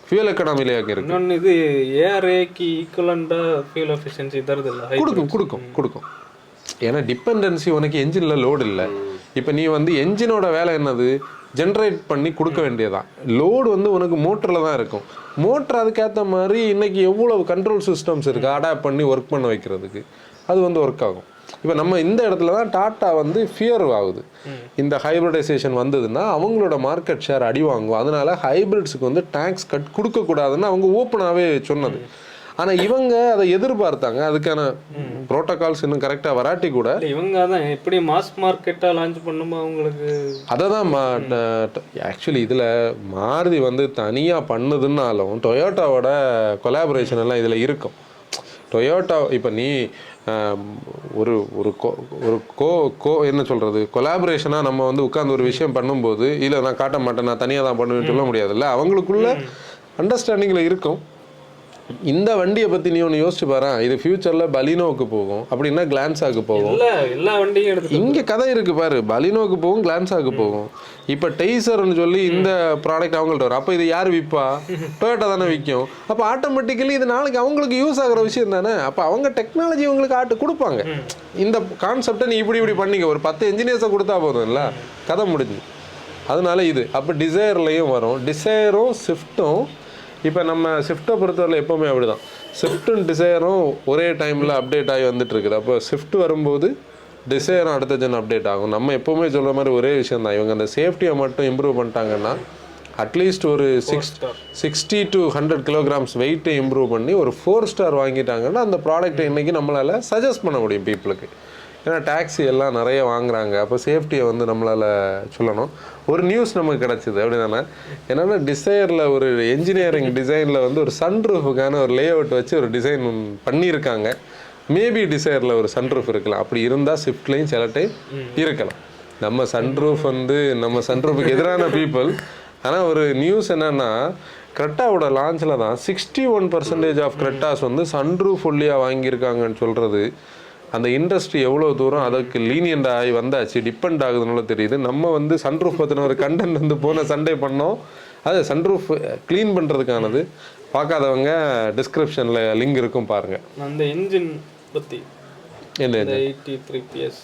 ஃபியூல் எக்கனாமில இருக்கு. இது ஏஆர்ஏக்கு ஈக்குவலண்டா ஃபியூல் எஃபிஷியன்சி தருது இல்ல, கொடுக்கும். ஏன்னா டிபெண்டன்சி உனக்கு என்ஜின்ல லோடு இல்லை. இப்போ நீ வந்து என்ஜினோட வேலை என்னது, ஜென்ரேட் பண்ணி கொடுக்க வேண்டியதான். லோடு வந்து உனக்கு மோட்டரில் தான் இருக்கும். மோட்டர் அதுக்கேற்ற மாதிரி இன்னைக்கு எவ்வளவு கண்ட்ரோல் சிஸ்டம்ஸ் இருக்குது அடாப்ட் பண்ணி ஒர்க் பண்ண வைக்கிறதுக்கு, அது வந்து ஒர்க் ஆகும். இப்போ நம்ம இந்த இடத்துல தான் டாட்டா வந்து ஃபியர் ஆகுது. இந்த ஹைப்ரிடைசேஷன் வந்ததுன்னா அவங்களோட மார்க்கெட் ஷேர் அடி வாங்கும். அதனால ஹைப்ரிட்ஸுக்கு வந்து டேக்ஸ் கட் கொடுக்கக்கூடாதுன்னு அவங்க ஓப்பனாகவே சொன்னது. ஆனால் இவங்க அதை எதிர்பார்த்தாங்க, அதுக்கான ப்ரோட்டோகால்ஸ் இன்னும் கரெக்டாக வராட்டி கூட இவங்க தான் எப்படி மாஸ் மார்க்கெட்டாக லான்ச் பண்ணுமோ அவங்களுக்கு அதை தான் ஆக்சுவலி இதில் மாருதி வந்து தனியாக பண்ணுதுன்னாலும் டொயோட்டாவோட கொலாபரேஷன் எல்லாம் இதில் இருக்கும். டொயோட்டா இப்போ நீ ஒரு ஒரு என்ன சொல்கிறது, கொலாபரேஷனாக நம்ம வந்து உட்காந்து ஒரு விஷயம் பண்ணும்போது இல்லை நான் காட்ட மாட்டேன் நான் தனியாக தான் பண்ணுவேன்னு சொல்ல முடியாதுல்ல. அவங்களுக்குள்ள அண்டர்ஸ்டாண்டிங்கில் இருக்கும். இந்த வண்டியை பற்றி நீ ஒன்று யோசிச்சு பாரு, இது ஃபியூச்சரில் பலினோவுக்கு போகும், அப்படின்னா கிளான்ஸாக்கு போகும். எல்லா வண்டியும் எடுத்து இங்கே கதை இருக்கு பாரு, பலினோவுக்கு போகும், கிளான்ஸாக்கு போகும். இப்போ டெய்சர்னு சொல்லி இந்த ப்ராடக்ட் அவங்கள்ட்ட வரும். அப்போ இது யார் விற்பா? டொயோட்டா தானே விற்கும். அப்போ ஆட்டோமேட்டிக்கலி இது நாளைக்கு அவங்களுக்கு யூஸ் ஆகிற விஷயம் தானே. அப்போ அவங்க டெக்னாலஜி உங்களுக்கு கொடுப்பாங்க. இந்த கான்செப்டை நீ இப்படி பண்ணிக்க, ஒரு 10 என்ஜினியர்ஸை கொடுத்தா போதும் இல்லை, கதை முடிஞ்சு. அதனால இது அப்போ டிசைர்லையும் வரும். டிசைரும் ஸ்விஃப்ட்டும் இப்போ நம்ம ஸ்விஃப்ட்டை பொறுத்தவரை எப்போவுமே அப்படி தான், ஸ்விஃப்ட்டும் டிசைரும் ஒரே டைமில் அப்டேட் ஆகி வந்துட்டு இருக்குது. அப்போ ஸ்விஃப்ட் வரும்போது டிசைரும் அடுத்த ஜென் அப்டேட் ஆகும். நம்ம எப்போவுமே சொல்கிற மாதிரி ஒரே விஷயம் தான், இவங்க அந்த சேஃப்டியை மட்டும் இம்ப்ரூவ் பண்ணிட்டாங்கன்னா அட்லீஸ்ட் ஒரு 60 to 100 kilograms வெயிட்டை இம்ப்ரூவ் பண்ணி ஒரு 4 ஸ்டார் வாங்கிட்டாங்கன்னா அந்த ப்ராடக்ட்டை இன்றைக்கி நம்மளால் சஜஸ்ட் பண்ண முடியும் பீப்புளுக்கு. ஏன்னா டாக்ஸி எல்லாம் நிறைய வாங்குறாங்க. அப்போ சேஃப்டியை வந்து நம்மளால் சொல்லணும். ஒரு நியூஸ் நமக்கு கிடச்சிது அப்படி தானே, என்னென்னா டிசைரில் ஒரு என்ஜினியரிங் டிசைனில் வந்து ஒரு சன்ரூஃபுக்கான ஒரு லே அவுட் வச்சு ஒரு டிசைன் பண்ணியிருக்காங்க. மேபி டிசைரில் ஒரு சன்ரூஃப் இருக்கலாம். அப்படி இருந்தால் ஸ்விஃப்ட்லேயும் சில டைம் இருக்கலாம். நம்ம சன்ரூஃபுக்கு எதிரான பீப்புள். ஆனால் ஒரு நியூஸ் என்னென்னா, கிரெட்டாவோட லான்ச்சில் தான் 61% ஆஃப் கிரெட்டாஸ் வந்து சன்ரூஃப் ஒல்லியாக வாங்கியிருக்காங்கன்னு சொல்கிறது. அந்த இண்டஸ்ட்ரி எவ்வளோ தூரம் அதுக்கு லீனியண்ட் ஆகி வந்தாச்சு, டிபெண்ட் ஆகுதுன்னு தெரியுது. நம்ம வந்து சன்ரூஃப் பற்றின ஒரு கண்டென்ட் வந்து போன சண்டே பண்ணோம். அது சன்ரூஃப் க்ளீன் பண்ணுறதுக்கானது. பார்க்காதவங்க டிஸ்கிரிப்ஷனில் லிங்க் இருக்கும் பாருங்கள். அந்த என்ஜின் பற்றி என்ன 83 PS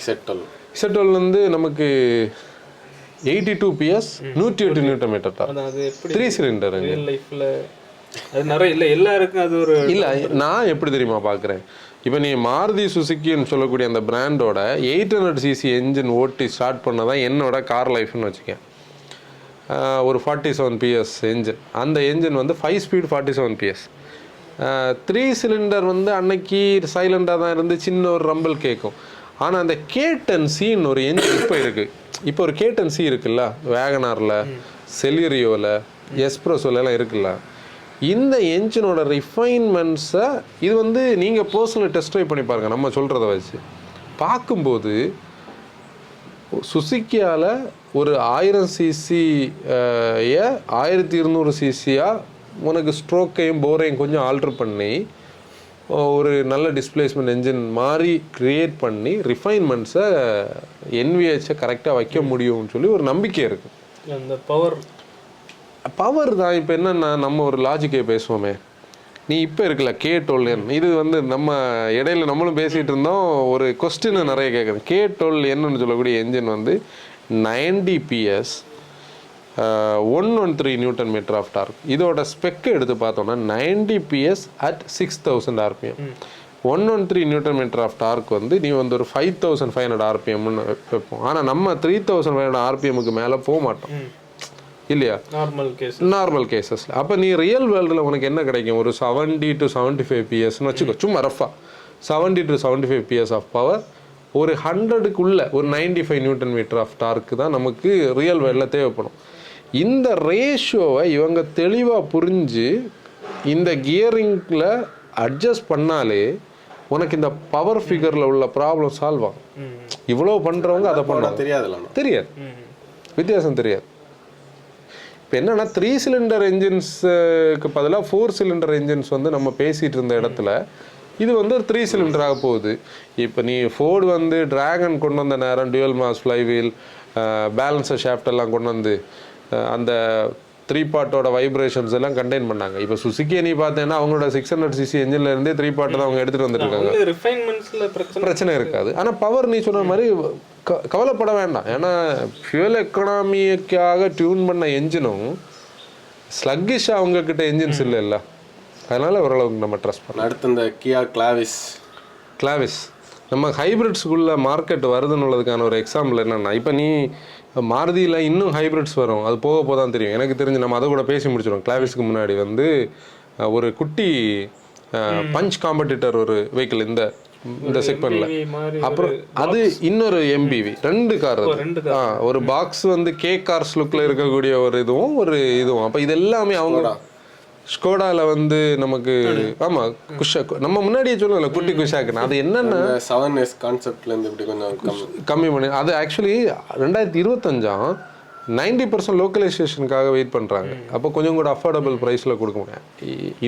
Z12 வந்து நமக்கு 82 PS 108 Nm டார்க். அது எப்படி 3 சிலிண்டர் ரியல் லைஃப்ல அது நிறைய இல்லை, எல்லாருக்கும் அது ஒரு இல்லை. நான் எப்படி தெரியுமா பார்க்குறேன், இப்போ நீ மாருதி சுசுக்கின்னு சொல்லக்கூடிய அந்த பிராண்டோட 800cc என்ஜின் ஓட்டி ஸ்டார்ட் பண்ணதான் என்னோட கார் லைஃப்னு வச்சுக்கேன். ஒரு 47 PS என்ஜின். அந்த என்ஜின் வந்து 5 ஸ்பீட் 47 PS. 3 சிலிண்டர் வந்து அன்னைக்கு சைலண்டாக தான் இருந்து சின்ன ஒரு ரம்பிள் கேட்கும். ஆனால் அந்த K10C ஒரு என்ஜின் இப்போ இருக்குது. இப்போ ஒரு K10C இருக்குல்ல, வேகனாரில், செலிரியோவில், எஸ்ப்ரெஸோலாம் இருக்குல்ல, இந்த என்ஜினோட ரிஃபைன்மெண்ட்ஸை இது வந்து நீங்கள் பர்சனல் டெஸ்ட் ட்ரைவ் பண்ணி பாருங்கள். நம்ம சொல்கிறத வச்சு பார்க்கும்போது சுசுக்கியால் ஒரு 1000cc 1200cc உனக்கு ஸ்ட்ரோக்கையும் போரையும் கொஞ்சம் ஆல்ட்ரு பண்ணி ஒரு நல்ல டிஸ்பிளேஸ்மெண்ட் என்ஜின் மாதிரி க்ரியேட் பண்ணி ரிஃபைன்மெண்ட்ஸை NVH கரெக்டாக வைக்க முடியும்னு சொல்லி ஒரு நம்பிக்கை இருக்குது. அந்த பவர் தான். இப்போ என்னென்னா, நம்ம ஒரு லாஜிக்கே பேசுவோமே, நீ இப்போ இருக்குல்ல K12N, இது வந்து நம்ம இடையில நம்மளும் பேசிகிட்டு இருந்தோம். ஒரு கொஸ்டின் நிறைய கேட்குது. K12Nன்னு சொல்லக்கூடிய என்ஜின் வந்து 90 PS 113 Nm ஆஃப் டார்க். இதோட ஸ்பெக்கை எடுத்து பார்த்தோம்னா 90 PS at 6000 RPM. 113 Nm of dark வந்து நீ வந்து ஒரு 5500 RPMன்னு வைப்போம். ஆனால் நம்ம 3500 RPMக்கு மேலே போக மாட்டோம் இல்லையா, நார்மல் கேசஸ். அப்போ நீ ரியல் வேர்ல்டில் உனக்கு என்ன கிடைக்கும், ஒரு 70 to 75 PSன்னு வச்சுக்கோ, சும்மா ரஃபா 70 to 75 PS ஆஃப் பவர். ஒரு 100க்குள்ள ஒரு 95 Nm ஆஃப் டார்க்கு தான் நமக்கு ரியல் வேர்ல்டில் தேவைப்படும். இந்த ரேஷியோவை இவங்க தெளிவாக புரிஞ்சு இந்த கியரிங்கில் அட்ஜஸ்ட் பண்ணாலே உனக்கு இந்த பவர் ஃபிகரில் உள்ள ப்ராப்ளம் சால்வ் ஆகும். இவ்வளோ பண்ணுறவங்க அதை பண்ணுவாங்க. தெரியாது, வித்தியாசம் தெரியாது. இப்போ என்னன்னா 3 சிலிண்டர் என்ஜின்ஸுக்கு பதிலாக 4 சிலிண்டர் என்ஜின்ஸ் வந்து நம்ம பேசிகிட்டு இருந்த இடத்துல இது வந்து ஒரு 3 சிலிண்டராக போகுது. இப்போ நீ ஃபோர்டு வந்து டிராகன் கொண்டு வந்த நேரம் dual mass flywheel balancer shaft எல்லாம் கொண்டு வந்து அந்த 3 பார்ட்டோட வைப்ரேஷன்ஸ் எல்லாம் கண்டெயின் பண்ணாங்க. இப்போ சுசுகி நீ பார்த்தேன்னா அவங்களோட 600cc என்ஜின்ல இருந்தே 3 பார்ட் தான் அவங்க எடுத்துட்டு வந்துருக்காங்க. பிரச்சனை இருக்காது. ஆனால் பவர் நீ சொன்ன மாதிரி கவலைப்பட வேண்டாம். ஏன்னா ஃபியூல் எக்கனாமிக்காக டியூன் பண்ண என்ஜினும் ஸ்லக்கிஷாக அவங்கக்கிட்ட என்ஜின்ஸ் இல்லைல்ல, அதனால ஓரளவுக்கு நம்ம ட்ரஸ்ட் பண்ணலாம். அடுத்து இந்த கியா கிளாவிஸ் நம்ம ஹைப்ரிட்ஸ்குள்ள மார்க்கெட் வருதுன்னுள்ளதுக்கான ஒரு எக்ஸாம்பிள் என்னென்னா, இப்போ நீ மாருதியில் இன்னும் ஹைப்ரிட்ஸ் வரும், அது போக போக தான் தெரியும். எனக்கு தெரிஞ்சு நம்ம அதை கூட பேசி முடிச்சிடும். கிளாவிஸ்க்கு முன்னாடி வந்து ஒரு குட்டி பஞ்ச் காம்படிட்டர் ஒரு வெஹிக்கிள் இந்த செக்மெண்ட்ல, அப்புறம் அது இன்னொரு MPV 2 கார், ஒரு பாக்ஸ் வந்து கே கார்ஸ் லுக்ல இருக்கக்கூடிய ஒரு இதுவும் அப்போ இது எல்லாமே அவங்க ஸ்கோடால வந்து நமக்கு ஆமா குஷாக் நம்ம முன்னாடியே சொல்லல குட்டி குஷாக்குன்னு. அது என்னன்னா 7S கான்செப்ட்ல இருந்து இப்படி கொஞ்சம் கம்மி பண்ணி அது ஆக்சுவலி 2025 90% லோக்கலைசேஷனுக்காக வெயிட் பண்ணுறாங்க. அப்போ கொஞ்சம் கூட அஃபோர்டபுள் ப்ரைஸில் கொடுக்க முடியும்.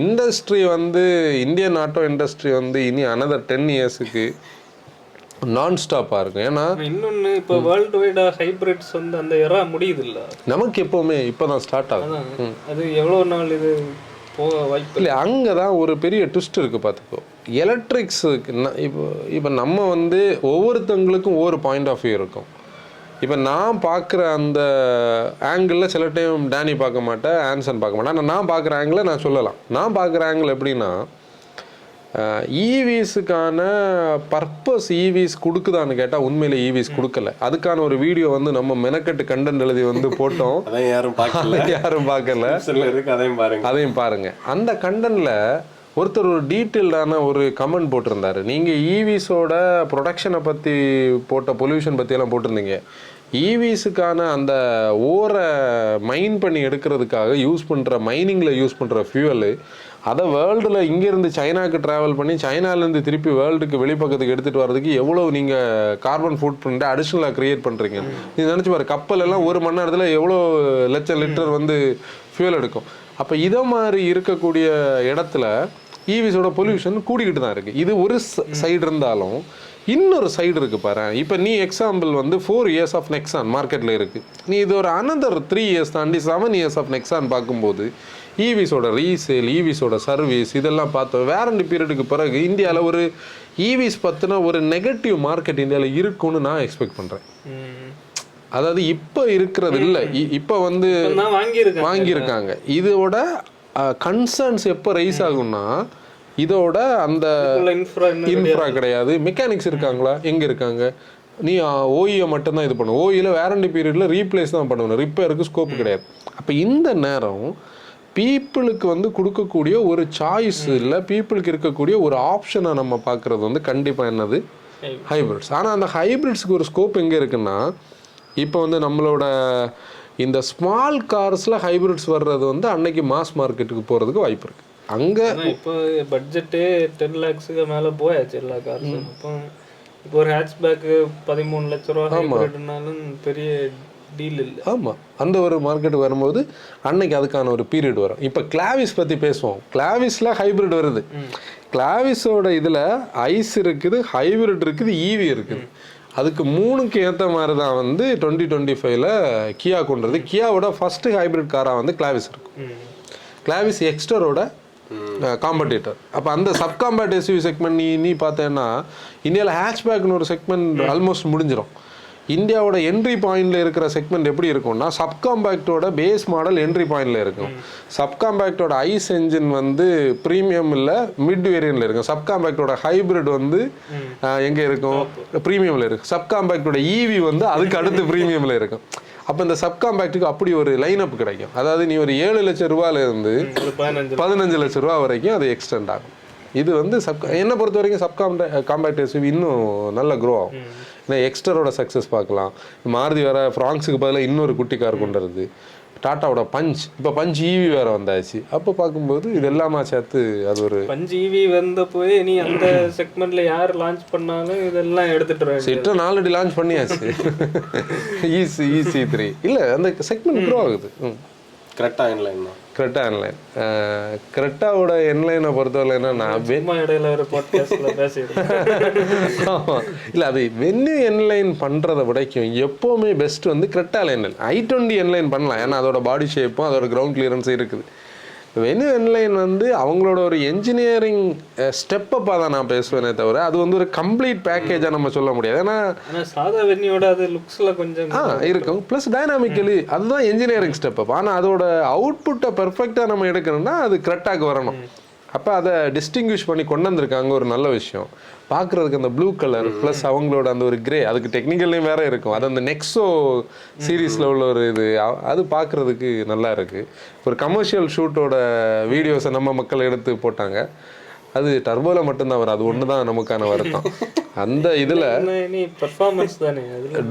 இண்டஸ்ட்ரி வந்து இந்தியன் ஆட்டோ இண்டஸ்ட்ரி வந்து இனி another 10 இயர்ஸுக்கு நான் ஸ்டாப்பாக இருக்கும். ஏன்னா இன்னொன்று இப்போ வேர்ல்டு வைடாக ஹைப்ரிட்ஸ் வந்து அந்த எரா முடியுது இல்லை, நமக்கு எப்போவுமே இப்போ தான் ஸ்டார்ட் ஆகும். அது எவ்வளோ நாள் இது போக வாய்ப்பு இல்லை. அங்கே தான் ஒரு பெரிய ட்விஸ்ட் இருக்குது பார்த்துக்கோ. எலக்ட்ரிக்ஸுக்கு இப்போ நம்ம வந்து ஒவ்வொருத்தவங்களுக்கும் ஒவ்வொரு பாயிண்ட் ஆஃப் வியூ இருக்கும். இப்போ நான் பார்க்குற அந்த ஆங்கிளில் சில டைம் டேனி பார்க்க மாட்டேன், ஆன்சன் பார்க்க மாட்டேன். ஆனால் நான் பார்க்குற ஆங்கிளில் நான் சொல்லலாம். நான் பார்க்குற ஆங்கிள் எப்படின்னா, ஈவிஸுக்கான பர்பஸ் ஈவிஸ் கொடுக்குதான்னு கேட்டால் உண்மையிலே ஈவிஸ் கொடுக்கல. அதுக்கான ஒரு வீடியோ வந்து நம்ம மெனக்கட்டு கண்டென்ட் எழுதி வந்து போட்டோம், யாரும் பார்க்கல. அதையும் பாருங்க. அந்த கண்டென்ட்ல ஒருத்தர் ஒரு டீட்டெயில்டான ஒரு கமெண்ட் போட்டிருந்தாரு. நீங்கள் ஈவிஸோட ப்ரொடக்ஷனை பற்றி போட்ட பொல்யூஷன் பற்றியெல்லாம் போட்டிருந்தீங்க. ஈவிஸுக்கான அந்த ஓரை மைன் பண்ணி எடுக்கிறதுக்காக யூஸ் பண்ணுற மைனிங்கில் யூஸ் பண்ணுற ஃபியூவலு அதை வேர்ல்டில் இங்கேருந்து சைனாவுக்கு ட்ராவல் பண்ணி சைனாலேருந்து திருப்பி வேர்ல்டுக்கு வெளிப்பக்கத்துக்கு எடுத்துகிட்டு வர்றதுக்கு எவ்வளோ நீங்கள் கார்பன் ஃபுட் பிரிண்ட்டை அடிஷ்னலாக க்ரியேட் பண்ணுறீங்க. நீங்கள் நினச்சி பாரு, கப்பல் எல்லாம் 1 மணி நேரத்தில் எவ்வளோ லட்சம் லிட்டர் வந்து ஃபியூல் எடுக்கும். அப்போ இதை மாதிரி இருக்கக்கூடிய இடத்துல ஈவிஸோட பொல்யூஷன் கூடிக்கிட்டு தான் இருக்குது. இது ஒரு சைடு இருந்தாலும் இன்னொரு சைடு இருக்குது பாரு. இப்போ நீ எக்ஸாம்பிள் வந்து 4 இயர்ஸ் ஆஃப் நெக்ஸான் மார்க்கெட்டில் இருக்குது. நீ இது ஒரு அனதர் 3 இயர்ஸ் தாண்டி 7 இயர்ஸ் ஆஃப் நெக்ஸான் பார்க்கும்போது ஈவிஸோட ரீசேல், ஈவிஸோட சர்வீஸ் இதெல்லாம் பார்த்தோம். வாரண்டி பீரியடுக்கு பிறகு இந்தியாவில் ஒரு ஈவிஸ் பற்றின ஒரு நெகட்டிவ் மார்க்கெட் இந்தியாவில் இருக்குன்னு நான் எக்ஸ்பெக்ட் பண்ணுறேன். அதாவது இப்போ இருக்கிறது இல்லை, இப்போ வந்து வாங்கியிருக்காங்க. இதோட கன்சர்ன்ஸ் எப்போ ரைஸ் ஆகும்னா, இதோட அந்த இன்ஃப்ரா கிடையாது, மெக்கானிக்ஸ் இருக்காங்களா, எங்கே இருக்காங்க, நீ ஓஇயை மட்டும்தான் இது பண்ணணும். ஓஇயில் வாரண்டி பீரியடில் ரீப்ளேஸ் தான் பண்ணணும், ரிப்பேருக்கு ஸ்கோப் கிடையாது. அப்போ இந்த நேரம் பீப்புளுக்கு வந்து கொடுக்கக்கூடிய ஒரு சாய்ஸ் இல்லை, பீப்புளுக்கு இருக்கக்கூடிய ஒரு ஆப்ஷனை நம்ம பார்க்குறது வந்து கண்டிப்பாக என்னது ஹைப்ரிட்ஸ். ஆனால் அந்த ஹைப்ரிட்ஸுக்கு ஒரு ஸ்கோப் எங்கே இருக்குன்னா, இப்போ வந்து நம்மளோட இந்த ஸ்மால் கார்ஸில் ஹைப்ரிட்ஸ் வர்றது வந்து அன்னைக்கு மாஸ் மார்க்கெட்டுக்கு போகிறதுக்கு வாய்ப்பு இருக்குது. அங்கே இப்போ பட்ஜெட்டே 10 lakhs மேலே போயாச்சு எல்லா கார்ஸும். இப்போ ஒரு ஹேட்ச்பேக்கு 13 லட்ச ரூபா ஹைப்ரிட்னாலும் பெரிய டீல் இல்லை. ஆமாம், அந்த ஒரு மார்க்கெட்டுக்கு வரும்போது அன்னைக்கு அதுக்கான ஒரு பீரியட் வரும். இப்போ கிளாவிஸ் பற்றி பேசுவோம். கிளாவிஸில் ஹைப்ரிட் வருது. கிளாவிஸோட இதில் ஐஸ் இருக்குது, ஹைப்ரிட் இருக்குது, ஈவி இருக்குது. அதுக்கு 3க்கு ஏற்ற மாதிரி தான் வந்து 2025ல் கியா கொண்டுறது. கியாவோட ஃபஸ்ட்டு ஹைப்ரிட் காராக வந்து கிளாவிஸ் இருக்கும். கிளாவிஸ் எக்ஸ்டரோட காம்படிட்டர். அப்போ அந்த சப்காம்பேக்ட் எஸ்யூவி செக்மெண்ட் நீ பார்த்தேன்னா இந்தியாவில் ஹேட்ச்பேக்னு ஒரு செக்மெண்ட் ஆல்மோஸ்ட் முடிஞ்சிடும். இந்தியாவோட என்ட்ரி பாயிண்டில் இருக்கிற செக்மெண்ட் எப்படி இருக்கும்னா, சப்காம்பேக்டோட பேஸ் மாடல் என்ட்ரி பாயிண்டில் இருக்கும். சப்காம்பேக்டோட ஐஸ் என்ஜின் வந்து ப்ரீமியம் இல்லை, மிட் வேரியன்ட்ல இருக்கும். சப்காம்பேக்டோட ஹைப்ரிட் வந்து எங்கே இருக்கும், ப்ரீமியமில் இருக்கும். சப்காம்பேக்டோட ஈவி வந்து அதுக்கு அடுத்து ப்ரீமியமில் இருக்கும். அப்போ இந்த சப்காம்பேக்டுக்கு அப்படி ஒரு லைனப் கிடைக்கும். அதாவது நீ ஒரு 7 லட்சம் ரூபாயிலேருந்து 15 லட்சம் ரூபா வரைக்கும் அது எக்ஸ்டெண்ட் ஆகும். இது வந்து என்னை பொறுத்த வரைக்கும் காம்பேக்ட் எஸ்யூவி இன்னும் நல்லா க்ரோ ஆகும். ஏன்னா எக்ஸ்டரோட சக்ஸஸ் பார்க்கலாம். மாருதி வர ஃப்ராங்ஸுக்கு பதிலாக இன்னொரு குட்டி கார் கொண்டு வருது. டாட்டாவோட பஞ்ச், இப்போ பஞ்ச் ஈவி வேற வந்தாச்சு. அப்போ பார்க்கும்போது இது எல்லாமே சேர்த்து அது ஒரு பஞ்ச் ஈவி வந்தப்போ நீ அந்த செக்மெண்ட்ல யார் லான்ச் பண்ணாலும் இதெல்லாம் எடுத்துட்டு சிட்ரன் ஆல்ரெடி லான்ச் பண்ணியாச்சு. EC3 இல்லை அந்த செக்மெண்ட் க்ரோ ஆகுது. கரெக்டாக என்லைன் தான். கிரெட்டா என்லைன், கிரெட்டாவோட என்லைனை பொறுத்தவரை என்னன்னா இடையில ஒரு பாட்காஸ்ட்ல பேசிடுறேன். ஆமாம் இல்லை அது வென்யூ என்லைன் பண்ணுறதை விடைக்கும் எப்போவுமே பெஸ்ட் வந்து கிரெட்டா என்லைன். i20 என்லைன் பண்ணலாம், ஏன்னா அதோட பாடி ஷேப்பும் அதோட கிரவுண்ட் கிளியரன்ஸும் இருக்குது. வென்யூ என்லைன் வந்து அவங்களோட ஒரு என்ஜினியரிங் ஸ்டெப்பப்பாக தான் நான் பேசுவேனே தவிர அது வந்து ஒரு கம்ப்ளீட் பேக்கேஜாக நம்ம சொல்ல முடியாது. ஏன்னா சாதா வென்யூட அது லுக்ஸில் கொஞ்சம் இருக்கும், ப்ளஸ் டைனாமிக்கலி அதுதான் என்ஜினியரிங் ஸ்டெப்பப். ஆனால் அதோட அவுட்புட்டை பெர்ஃபெக்டாக நம்ம எடுக்கணும்னா அது கரெக்டாக வரணும். அப்போ அதை டிஸ்டிங்விஷ் பண்ணி கொண்டு வந்திருக்காங்க, ஒரு நல்ல விஷயம். பார்க்குறதுக்கு அந்த ப்ளூ கலர் ப்ளஸ் அவங்களோட அந்த ஒரு கிரே, அதுக்கு டெக்னிக்கல்லையும் வேற இருக்கும். அது அந்த நெக்ஸோ சீரீஸில் உள்ள ஒரு இது, அது பார்க்குறதுக்கு நல்லா இருக்குது. ஒரு கமர்ஷியல் ஷூட்டோட வீடியோஸை நம்ம மக்கள் எடுத்து போட்டாங்க. அது டர்போவில் மட்டும்தான் வரும், அது ஒன்று தான் நமக்கான வருத்தம். அந்த இதில் பெர்ஃபார்மன்ஸ் தானே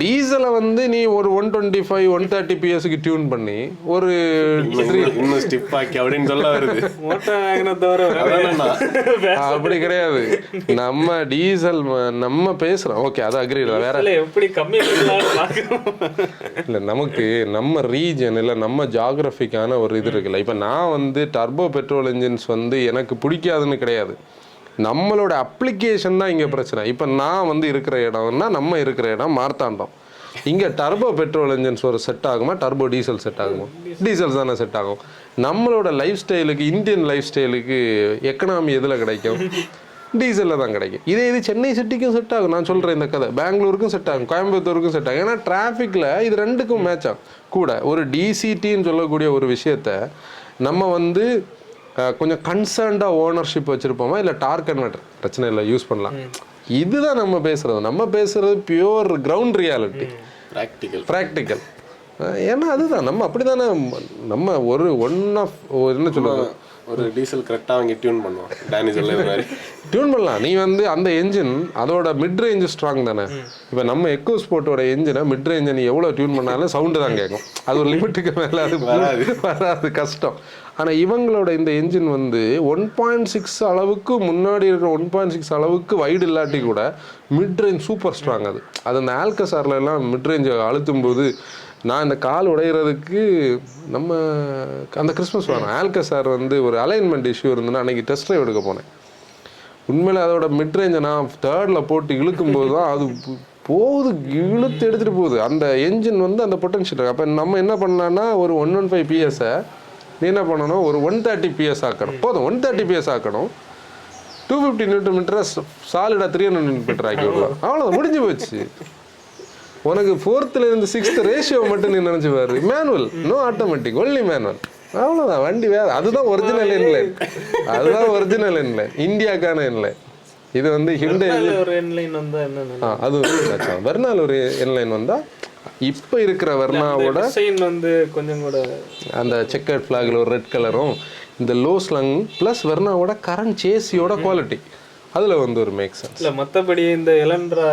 டீசலை வந்து நீ ஒரு 125 130 PS டியூன் பண்ணி ஒரு இன்னும் ஸ்டிப் ஆக்கி அப்படின்னு சொல்ல வருது. அப்படி கிடையாது. நம்ம டீசல் நம்ம பேசுறோம், ஓகே அது அக்ரி வேற எப்படி கம்மி இல்லை. நமக்கு நம்ம ரீஜன் இல்லை நம்ம ஜாகிரபிக்கான ஒரு இது இருக்குல்ல. இப்போ நான் வந்து டர்போ பெட்ரோல் இன்ஜின்ஸ் வந்து எனக்கு பிடிக்காதுன்னு கிடையாது, நம்மளோட அப்ளிகேஷன் தான் இங்கே பிரச்சனை. இப்போ நான் வந்து இருக்கிற இடம்னா நம்ம இருக்கிற இடம் மார்த்தாண்டம். இங்கே டர்போ பெட்ரோல் இன்ஜின்ஸ் ஒரு செட் ஆகுமா, டர்போ டீசல் செட் ஆகுமா? டீசல் தானே செட் ஆகும். நம்மளோட லைஃப் ஸ்டைலுக்கு, இந்தியன் லைஃப் ஸ்டைலுக்கு எக்கனாமி எதில் கிடைக்கும்? டீசலில் தான் கிடைக்கும். இது சென்னை சிட்டிக்கும் செட் ஆகும். நான் சொல்கிறேன் இந்த கதை பெங்களூருக்கும் செட் ஆகும், கோயம்புத்தூருக்கும் செட் ஆகும். ஏன்னா டிராஃபிக்கில் இது ரெண்டுக்கும் மேட்ச் ஆகும். கூட ஒரு டிசிடின்னு சொல்லக்கூடிய ஒரு விஷயத்த நம்ம வந்து கொஞ்சம் கன்சர்ன்டாக ஓனர்ஷிப் வச்சுருப்போமா, இல்லை டார்க் கன்வெர்ட்டர் பிரச்சனை இல்லை யூஸ் பண்ணலாம். இதுதான் நம்ம பேசுகிறது பியூர் கிரவுண்ட் ரியாலிட்டி, ப்ராக்டிக்கல். ஏன்னா அதுதான் நம்ம அப்படி தானே நம்ம ஒரு என்ன சொல்லுவாங்க, ஒரு டீசல் கரெக்டாக அவங்க டியூன் பண்ணுவோம். டேனி சொல்ல மாதிரி டியூன் பண்ணலாம். நீ வந்து அந்த என்ஜின் அதோட மிட் ரேஞ்சு ஸ்ட்ராங் தானே. இப்போ நம்ம எக்கோ ஸ்போர்ட்டோட என்ஜினை மிட் ரேஞ்சை நீ எவ்வளோ டியூன் பண்ணாலும் சவுண்டு தான் கேட்கும். அது ஒரு லிமிட்டுக்கு மேலே அது வராது, கஷ்டம். ஆனால் இவங்களோட இந்த என்ஜின் வந்து 1.6 அளவுக்கு முன்னாடி இருக்கிற 1.6 அளவுக்கு வைடு இல்லாட்டி கூட மிட் ரேஞ்ச் சூப்பர் ஸ்ட்ராங். அது அந்த ஆல்கசாரில் எல்லாம் மிட் ரேஞ்சை அழுத்தும் போது நான் இந்த கால் உடையிறதுக்கு நம்ம அந்த கிறிஸ்மஸ் வரும் ஆல்கசார் வந்து ஒரு அலைன்மெண்ட் இஷ்யூ இருந்ததுன்னா அன்றைக்கி டெஸ்ட் ட்ரைவ் எடுக்க போனேன். உண்மையிலே அதோட மிட் ரேஞ்சை நான் தேர்டில் போட்டு இழுக்கும் போது தான் அது போகுது, இழுத்து எடுத்துகிட்டு போகுது. அந்த என்ஜின் வந்து அந்த பொட்டன்ஷியல் இருக்குது. அப்போ நம்ம என்ன பண்ணலான்னா ஒரு 115 PS நீ என்ன பண்ணணும், ஒரு 130 PS ஆக்கணும். போதும் 130 PS ஆக்கணும். 250 Nm சாலிடாக 300 Nm ஆக்கி விடலாம். அவ்வளோதான், முடிஞ்சு போச்சு. உனக்கு 4th இருந்து 6th ரேஷியோ மட்டும் நீ நினச்சி பாரு. Manual, no automatic, only manual. அவ்வளோதான், வண்டி வேறு. அதுதான் ஒரிஜினல் என்லைன், அதுதான் ஒரிஜினல் என்லைன், இந்தியாக்கான என்லைன். இது வந்து ஹிண்டே அது வெர்னால் ஒரு என்லைன் வந்தால் இப்போ இருக்கிற வெர்னாவோட வந்து கொஞ்சம் கூட அந்த செக்கர்ட் ஃப்ளாகில் ஒரு ரெட் கலரும் இந்த லோ ஸ்லங் ப்ளஸ் வெர்னாவோட கரண்ட் சேசியோட குவாலிட்டி அதில் வந்து ஒரு மேக் சென்ஸ். இல்லை மற்றபடி இந்த எலன்ட்ரா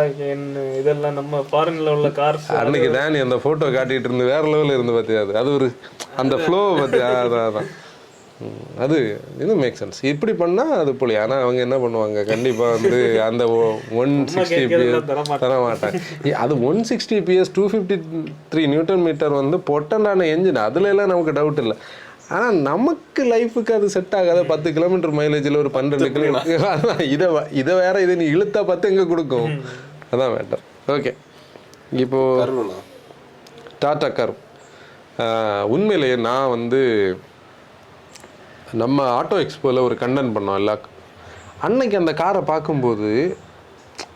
இதெல்லாம் நம்ம ஃபாரின்ல உள்ள கார்ஸ் அன்னைக்கு டேனி அந்த ஃபோட்டோ காட்டிகிட்டு இருந்து வேற லெவலில் இருந்து பார்த்தியா, அது ஒரு அந்த ஃப்ளோ பார்த்தியா, அதான் அது இது மேக் சென்ஸ். இப்படி பண்ணால் அது புள்ளி. ஆனால் அவங்க என்ன பண்ணுவாங்க, கண்டிப்பாக வந்து அந்த 160 PS தர மாட்டாங்க. அது 160 PS 253 Nm வந்து பொட்டண்டான என்ஜின், அதுல எல்லாம் நமக்கு டவுட் இல்லை. ஆனால் நமக்கு லைஃபுக்கு அது செட் ஆகாத. 10 கிலோமீட்டர் மைலேஜில் ஒரு 12 கிலோமீட்டர், அதான் இதை வேற இதை நீ இழுத்தா 10 எங்கே கொடுக்கும், அதான் மேட்டர். ஓகே, இப்போது டாடா கர்வ் உண்மையிலேயே நான் வந்து நம்ம ஆட்டோ எக்ஸ்போவில் ஒரு கண்டென்ட் பண்ணோம் எல்லாருக்கும். அன்னைக்கு அந்த காரை பார்க்கும்போது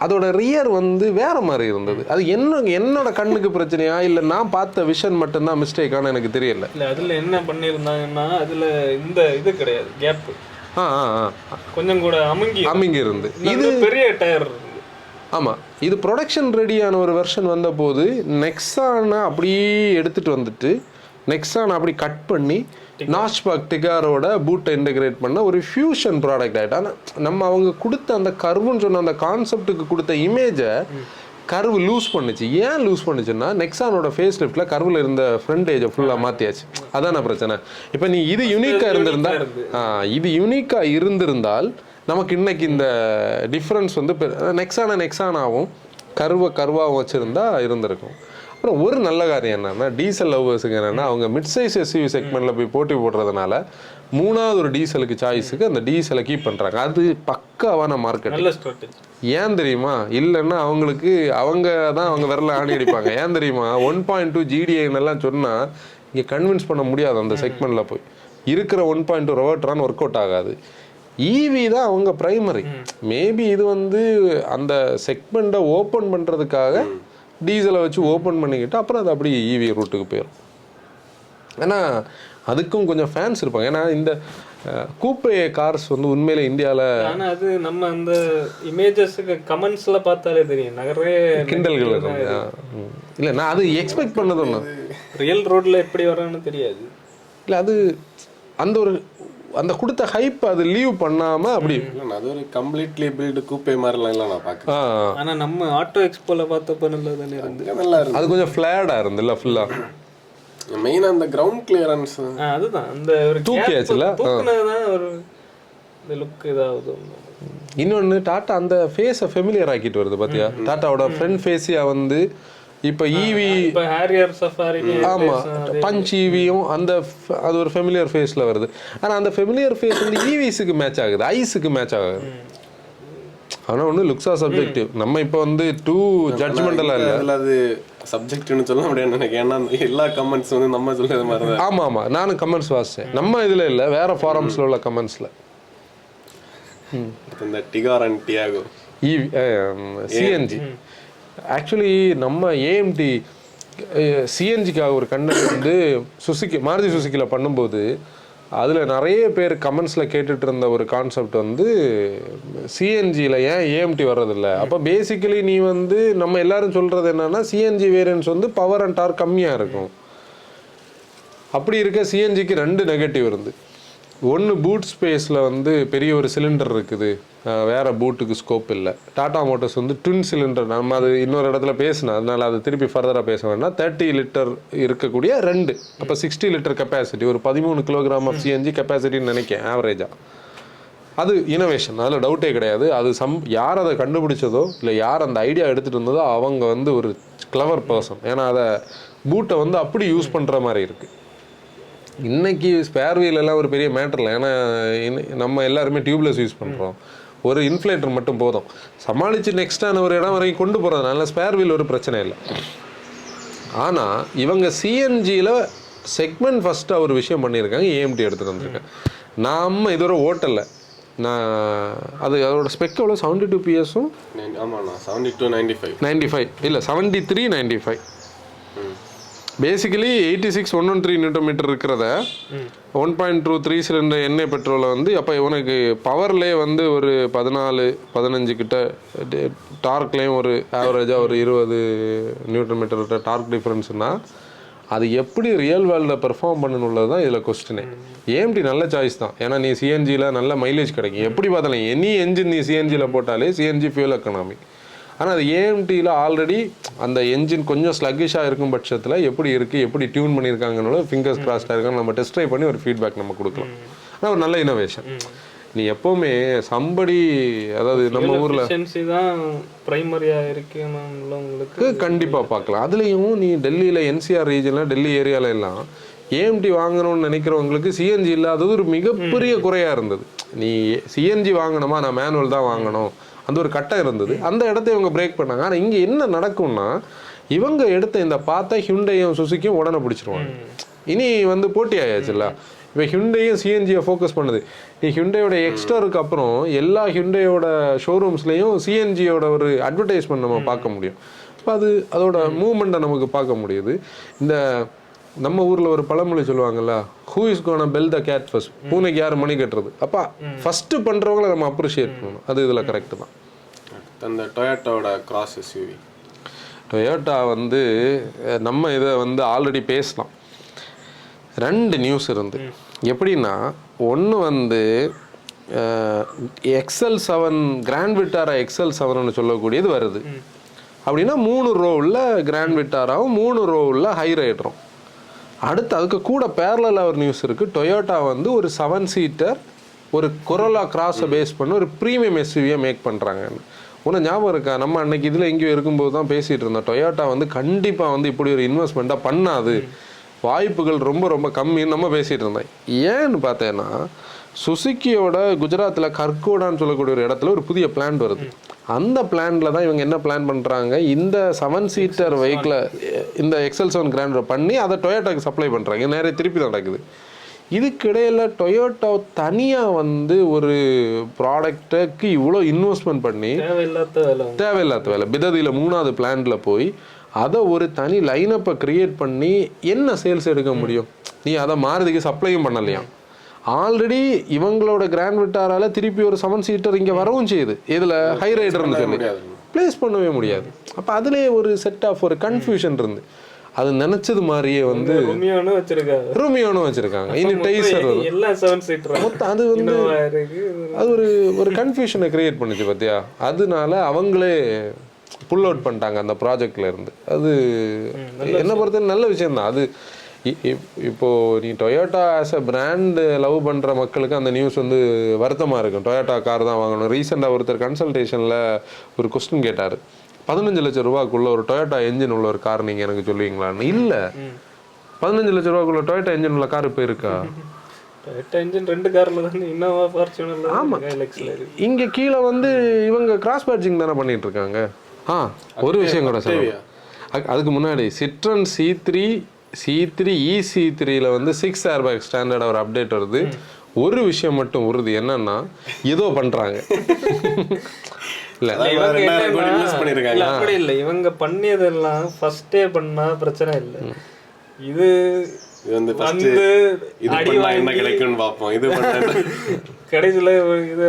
அதோட ரியர் வந்து வேற மாதிரி இருந்தது. அது என்னோட கண்ணுக்கு பிரச்சனையா இல்லை நான் பார்த்த விஷன் மட்டும்தான் மிஸ்டேக்கான எனக்கு தெரியல. இல்லை அதில் என்ன பண்ணியிருந்தாங்கன்னா அதில் இந்த இது கிடையாது, கேப்பு கொஞ்சம் கூட அமுங்கி இருந்து இது பெரிய டயர். ஆமாம், இது ப்ரொடக்ஷன் ரெடியான ஒரு வெர்ஷன் வந்தபோது நெக்ஸானை அப்படியே எடுத்துகிட்டு வந்துட்டு நெக்ஸானை அப்படி கட் பண்ணி நாச்பாக் டிகாரோட பூட்டை இன்டெகிரேட் பண்ண ஒரு ஃபியூஷன் ப்ராடக்ட் ஆகிட்டு. ஆனால் நம்ம அவங்க கொடுத்த அந்த கர்வுன்னு சொன்ன அந்த கான்செப்டுக்கு கொடுத்த இமேஜை கர்வு லூஸ் பண்ணுச்சு. ஏன் லூஸ் பண்ணுச்சுன்னா நெக்ஸானோட ஃபேஸ் லிஃப்ட்டில் கர்வில் இருந்த ஃப்ரண்ட் ஏஜை ஃபுல்லாக மாற்றியாச்சு. அதான பிரச்சனை. இப்போ நீ இது யூனிக்காக இருந்திருந்தால் நமக்கு இன்னைக்கு இந்த டிஃப்ரென்ஸ் வந்து நெக்ஸானாவும் கர்வாகவும் வச்சுருந்தா இருந்திருக்கும். அப்புறம் ஒரு நல்ல காரியம் என்னன்னா டீசல் லவ்வர்ஸுக்கு என்னன்னா அவங்க மிட் சைஸ் எஸ்யூவி செக்மெண்ட்டில் போய் போட்டி போடுறதுனால 3வது ஒரு டீசலுக்கு சாய்ஸுக்கு அந்த டீசலை கீப் பண்ணுறாங்க. அது பக்காவான மார்க்கெட். ஏன் தெரியுமா? இல்லைன்னா அவங்க தான் அவங்க விரல ஆணி அடிப்பாங்க. ஏன் தெரியுமா? 1.2 GDI சொன்னால் இங்கே கன்வின்ஸ் பண்ண முடியாது. அந்த செக்மெண்ட்டில் போய் இருக்கிற 1.2 ரோவர்ட்ரான் ஒர்க் அவுட் ஆகாது. ஈவி தான் அவங்க ப்ரைமரி. மேபி இது வந்து அந்த செக்மெண்ட்டை ஓப்பன் பண்ணுறதுக்காக டீசலை வச்சு ஓப்பன் பண்ணிக்கிட்டு அப்புறம் அது அப்படி ஈவி ரூட்டுக்கு போயிடும். ஏன்னா அதுக்கும் கொஞ்சம் ஃபேன்ஸ் இருப்பாங்க. ஏன்னா இந்த கூப்பே கார்ஸ் வந்து உண்மையில இந்தியாவில் ஆனால் அது நம்ம அந்த இமேஜஸுக்கு கமெண்ட்ஸில் பார்த்தாலே தெரியும் நிறைய கிண்டல்கள் இருக்கும். இல்லை நான் அது எக்ஸ்பெக்ட் பண்ணது ஒன்று. ரியல் ரோட்டில் எப்படி வரான்னு தெரியாது. இல்லை அது அந்த கொடுத்த ஹைப் அது லீவ் பண்ணாம அப்படி அது ஒரு கம்ப்ளீட்லி பில்டு கூப்பே மாதிரிலாம் இல்லை நான் பார்க்குறேன். ஆனால் நம்ம ஆட்டோ எக்ஸ்போல பார்த்தப்ப நல்லா தானே இருந்து நல்லா இருந்து. அது கொஞ்சம் ஃப்ளாடாக இருந்துல்ல ஃபுல்லாக. மெயினாக அந்த கிரவுண்ட் கிளியரன்ஸ் அதுதான் அந்த ஒரு தூக்கியாச்சுல தூக்குனதுதான் ஒரு லுக் இதாவது. இன்னொன்று டாட்டா அந்த ஃபேஸை ஃபெமிலியர் ஆக்கிட்டு வருது பார்த்தியா? டாட்டாவோட ஃப்ரண்ட் ஃபேஸியா வந்து இப்போ ஈவி ஹேரியர் சஃபாரி ஆமாம் பஞ்ச் ஈவியும் அது ஒரு ஃபெமிலியர் ஃபேஸில் வருது. ஆனால் அந்த ஃபெமிலியர் ஃபேஸ் வந்து ஈவிஸுக்கு மேட்ச் ஆகுது, ஐஸுக்கு மேட்ச் ஆகுது. ஆனால் ஒன்று லுக்ஸா சப்ஜெக்டிவ். நம்ம இப்போ வந்து டூ ஜட்ஜ்மெண்டெல்லாம் இல்லை. அதில் அது சப்ஜெக்ட்னு சொல்ல முடியாது நினைக்கிறேன். ஏன்னா எல்லா கமெண்ட்ஸ் வந்து நம்ம சொல்றது மாதிரி தான். ஆமாம் ஆமாம் நானும் கமெண்ட்ஸ் வாசித்தேன். நம்ம இதில் இல்லை, வேறு ஃபாரம்ஸில் உள்ள கமெண்ட்ஸில். இந்த Tigor and Tiago EV CNG actually நம்ம ஏஎம்டி சிஎன்ஜிக்காக ஒரு கண்டென்ட் வந்து மாருதி சுசுக்கியில் பண்ணும்போது அதில் நிறைய பேர் கமெண்ட்ஸில் கேட்டுட்டு இருந்த ஒரு கான்செப்ட் வந்து சிஎன்ஜியில் ஏன் ஏஎம்டி வர்றதில்ல. அப்போ பேசிக்கலி நீ வந்து நம்ம எல்லாரும் சொல்கிறது என்னன்னா சிஎன்ஜி வேரியன்ஸ் வந்து பவர் அண்ட் டார்க் கம்மியாக இருக்கும். அப்படி இருக்க சிஎன்ஜிக்கு 2 நெகட்டிவ் இருந்து. ஒன்று பூட் ஸ்பேஸில் வந்து பெரிய ஒரு சிலிண்டர் இருக்குது, வேறு பூட்டுக்கு ஸ்கோப் இல்லை. டாடா மோட்டர்ஸ் வந்து ட்வின் சிலிண்டர், நம்ம அது இன்னொரு இடத்துல பேசினோம், அதனால் அது திருப்பி ஃபர்தராக பேச வேண்டாம். 30 லிட்டர் இருக்கக்கூடிய 2, அப்போ 60 லிட்டர் கெப்பாசிட்டி, ஒரு 13 கிலோகிராம் ஆஃப் சிஎன்ஜி கெப்பாசிட்டின்னு நினைக்கிறேன் ஆவரேஜாக. அது இனோவேஷன், அதில் டவுட்டே கிடையாது. அது யார் அதை கண்டுபிடிச்சதோ இல்லை யார் அந்த ஐடியா எடுத்துகிட்டு இருந்ததோ அவங்க வந்து ஒரு கிளவர் பர்சன். ஏன்னா அதை பூட்டை வந்து அப்படி யூஸ் பண்ணுற மாதிரி இருக்குது. இன்றைக்கி ஸ்பேர் வீல் எல்லாம் ஒரு பெரிய மேட்டர் இல்லை. ஏன்னா நம்ம எல்லாருமே டியூப்லெஸ் யூஸ் பண்ணுறோம். ஒரு இன்ஃப்ளேட்டர் மட்டும் போதும் சமாளித்து நெக்ஸ்டான ஒரு இடம் வரைக்கும் கொண்டு போகிறதுனால ஸ்பேர் வீல் ஒரு பிரச்சனை இல்லை. ஆனால் இவங்க சிஎன்ஜியில் செக்மெண்ட் ஃபஸ்ட்டாக ஒரு விஷயம் பண்ணியிருக்காங்க, ஏஎம்டி எடுத்துகிட்டு வந்திருக்கேன். நம்ம இதோட ஓட்டலை. நான் அதோட ஸ்பெக் எவ்வளோ 72 PS-ம் ஆமாண்ணா 72-95 இல்லை 73-95. பேசிக்கலி 86-113 நியூட்டன்மீட்டர் இருக்கிறத 1.23 சிலிண்டர் எண்ணெய் பெட்ரோலை வந்து அப்போ இவனுக்கு பவர்லேயே வந்து ஒரு 14-15 கிட்ட, டார்க்லேயும் ஒரு ஆவரேஜாக ஒரு 20 நியூட்டன்மீட்டர் டார்க் டிஃப்ரென்ஸ்னால் அது எப்படி ரியல் வேர்ல்டில் பெர்ஃபார்ம் பண்ணணுள்ளது தான் இதில் கொஸ்டினே. ஏஎம்டி நல்ல சாய்ஸ் தான். ஏன்னா நீ சிஎன்ஜியில் நல்ல மைலேஜ் கிடைக்கும். எப்படி பார்த்தாலும் எனி என்ஜின் நீ சிஎன்ஜியில் போட்டாலே சிஎன்ஜி ஃபியூல் எக்கனாமி. ஆனால் அது ஏஎம்டியில் ஆல்ரெடி அந்த என்ஜின் கொஞ்சம் ஸ்லக்கிஷாக இருக்கும் பட்சத்தில் எப்படி இருக்குது, எப்படி டியூன் பண்ணியிருக்காங்கன்னு ஃபிங்கர்ஸ் கிராஸ்டாக இருக்கான்னு நம்ம டெஸ்ட் ட்ரை பண்ணி ஒரு ஃபீட்பேக் நம்ம கொடுக்கலாம். ஆனால் ஒரு நல்ல இனோவேஷன். நீ எப்போவுமே சம்படி, அதாவது நம்ம ஊரில் தான் ப்ரைமரியாக இருக்குங்களுக்கு கண்டிப்பாக பார்க்கலாம். அதுலேயும் நீ டெல்லியில் என்சிஆர் ரீஜனில் டெல்லி ஏரியாவில் எல்லாம் ஏஎம்டி வாங்கணும்னு நினைக்கிறவங்களுக்கு சிஎன்ஜி இல்லாதது ஒரு மிகப்பெரிய குறையாக இருந்தது. நீ சிஎன்ஜி வாங்கணுமா, நான் மேனுவல் தான் வாங்கணும், அந்த ஒரு கட்டம் இருந்தது. அந்த இடத்த இவங்க பிரேக் பண்ணாங்க. ஆனால் இங்கே என்ன நடக்கும்னா இவங்க எடுத்த இந்த பார்த்தா ஹியூண்டையும் சுசுக்கியும் உடனே பிடிச்சிருவாங்க. இனி வந்து போட்டி ஆயாச்சுல்ல. இப்போ ஹியூண்டையும் சிஎன்ஜியை ஃபோக்கஸ் பண்ணுது. நீ ஹியூண்டையோட எக்ஸ்டருக்கு அப்புறம் எல்லா ஹியூண்டையோட ஷோரூம்ஸ்லேயும் சிஎன்ஜியோட ஒரு அட்வர்டைஸ்மெண்ட் நம்ம பார்க்க முடியும். இப்போ அதோட மூவ்மெண்ட்டை நமக்கு பார்க்க முடியுது. இந்த நம்ம ஊரில் ஒரு பழமொழி சொல்லுவாங்கல்ல, who is gonna bell the cat first, பூனைக்கு யார் மணி கட்டுறது. அப்போ ஃபஸ்ட்டு பண்ணுறவங்கள நம்ம அப்ரிஷியேட் பண்ணணும். அது இதில் கரெக்டு தான். அந்த டொயோட்டாவோட கிராஸ் எஸ்யூவி, டொயோட்டா வந்து நம்ம இதை வந்து ஆல்ரெடி பேசலாம். 2 நியூஸ் இருந்து. எப்படின்னா ஒன்று வந்து XL7 கிராண்ட் விட்டாரா XL7ன்னு சொல்லக்கூடியது வருது. அப்படின்னா 3 ரோ உள்ள கிராண்ட் விட்டாராவும் 3 ரோ உள்ள ஹை ரைடரும். அடுத்து அதுக்கு கூட பேரலாக ஒரு நியூஸ் இருக்குது. டொயோட்டா வந்து ஒரு 7 சீட்டர் ஒரு கொரோலா கிராஸை பேஸ் பண்ணி ஒரு ப்ரீமியம் எஸ்யூவியை மேக் பண்ணுறாங்கன்னு. ஒன்று ஞாபகம் இருக்கா, நம்ம அன்னைக்கு இதில் எங்கேயோ இருக்கும்போது தான் பேசிகிட்டு இருந்தோம். டொயோட்டா வந்து கண்டிப்பாக வந்து இப்படி ஒரு இன்வெஸ்ட்மெண்ட்டாக பண்ணாது, வாய்ப்புகள் ரொம்ப ரொம்ப கம்மின்னு நம்ம பேசிகிட்டு இருந்தோம். ஏன்னு பார்த்தேன்னா சுசுக்கியோட குஜராத்தில் கர்கோடான்னு சொல்லக்கூடிய ஒரு இடத்துல ஒரு புதிய பிளான்ட் வருது. அந்த பிளான்ல தான் இவங்க என்ன பிளான் பண்ணுறாங்க, இந்த 7 சீட்டர் வெஹிக்கிளை இந்த XL7 கிராண்டரை பண்ணி அதை டொயோட்டாக்கு சப்ளை பண்ணுறாங்க. நிறைய திருப்பி நடக்குது. இதுக்கிடையில் டொயோட்டா தனியாக வந்து ஒரு ப்ராடக்டுக்கு இவ்வளோ இன்வெஸ்ட்மெண்ட் பண்ணி தேவையில்லாத வேலை பிததியில் 3வது பிளான்ல போய் அதை ஒரு தனி லைனப்பை கிரியேட் பண்ணி என்ன சேல்ஸ் எடுக்க முடியும்? நீ அதை மாருதிக்கு சப்ளையும் பண்ணலையா? ஆல்ரெடி இவங்களோட கிராண்ட் விட்டாரால திருப்பி ஒரு 7 சீட்டர் இங்கே வரவும் செய்யுது. இதில் ஹை ரைடர்னு சொல்லி பிளேஸ் பண்ணவே முடியாது. அப்போ அதுலேயே ஒரு செட் ஆஃப் ஒரு கன்ஃபியூஷன் இருந்து அது நினைச்சது மாதிரியே வந்து ரூமியோன்னு வச்சிருக்காங்க. இனி டைசர் அது வந்து அது ஒரு கன்ஃபியூஷனை கிரியேட் பண்ணுச்சு பார்த்தியா. அதனால அவங்களே புல் அவுட் பண்ணிட்டாங்க அந்த ப்ராஜெக்ட்ல இருந்து. அது என்ன பொறுத்தவரை நல்ல விஷயம் தான். அது இப்போ நீ Toyota as a brand love பண்ற மக்களுக்கு அந்த நியூஸ் வந்து வருத்தமா இருக்கும். டொயோட்டா கார் தான் வாங்கணும். ரீசெண்டாக ஒருத்தர் கன்சல்டேஷன்ல ஒரு கொஸ்டின் கேட்டாரு, 15 லட்சம் ரூபாய்க்குள்ள ஒரு டொயோட்டா என்ஜின் உள்ள ஒரு கார் நீங்க எனக்கு சொல்லுவீங்களான்னு. இல்ல, 15 லட்சம் ரூபாய்க்குள்ள டொயோட்டா என்ஜின் உள்ள கார் இப்போ இருக்கா? இங்க கீழே வந்து இவங்க கிராஸ் பேட்சிங் தானே பண்ணிட்டு இருக்காங்க. ஒரு விஷயம் கூட சொல்லுங்க, அதுக்கு முன்னாடி சிட்ரன் C3 EC3ல வந்து 6 ஏர்பேக் ஸ்டாண்டர்ட் ஒரு அப்டேட் வருது. ஒரு விஷயம் மட்டும் உறுதி, என்னன்னா ஏதோ பண்றாங்க. அப்படி இல்ல, இவங்க பண்ணியதெல்லாம் ஃபர்ஸ்டே பண்ணா பிரச்சனை இல்லை. இது கடைசியில இது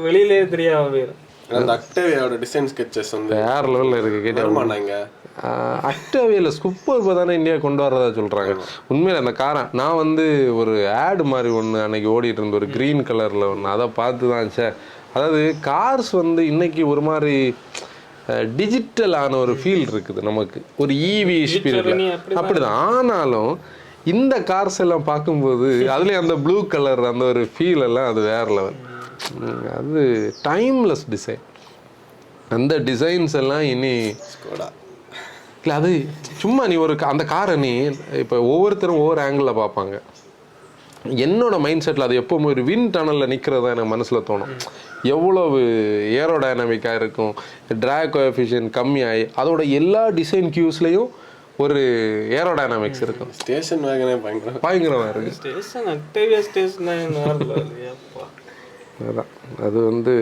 வெளியிலே தெரியாம போயிடும். அந்த அக்டேவியாவோட டிசைன் ஸ்கெட்சஸ் வந்து வேற லெவல்ல இருக்கு. கேட்டாங்க அக்டேவியால சூப்பர் தானே இந்தியா கொண்டு வரதா சொல்றாங்க. உண்மையில அந்த காரை நான் வந்து ஒரு ஆடு மாதிரி ஒன்று அன்னைக்கு ஓடிட்டு இருந்த ஒரு கிரீன் கலர்ல ஒன்று அதை பார்த்து தான் சார். அதாவது கார்ஸ் வந்து இன்னைக்கு ஒரு மாதிரி டிஜிட்டலான ஒரு ஃபீல் இருக்குது நமக்கு, ஒரு ஈவி ஸ்பீரிட்ல அப்படிதான். ஆனாலும் இந்த கார்ஸ் எல்லாம் பார்க்கும்போது அதுலேயும் அந்த ப்ளூ கலர் அந்த ஒரு ஃபீல் எல்லாம் அது வேற லெவல். அது டைம்லெஸ் டிசைன். அந்த டிசைன்ஸ் எல்லாம் இனி இல்லை, அது சும்மா நீ ஒரு அந்த காரை நீ இப்போ ஒவ்வொருத்தரும் ஒவ்வொரு ஆங்கிளில் பார்ப்பாங்க. என்னோட மைண்ட் செட்டில் அது எப்போவுமே ஒரு வின் டனலில் நிற்கிறது தான் எனக்கு மனசில் தோணும். எவ்வளவு ஏரோடைனமிக்காக இருக்கும், ட்ராக் கோஎஃபிஷியன்ட் கம்மியாகி அதோட எல்லா டிசைன் கியூஸ்லேயும் ஒரு ஏரோடைனமிக்ஸ் இருக்கும். ஸ்டேஷன் வேகனே பயங்கரமாக இருக்குது. அதான் அது வந்து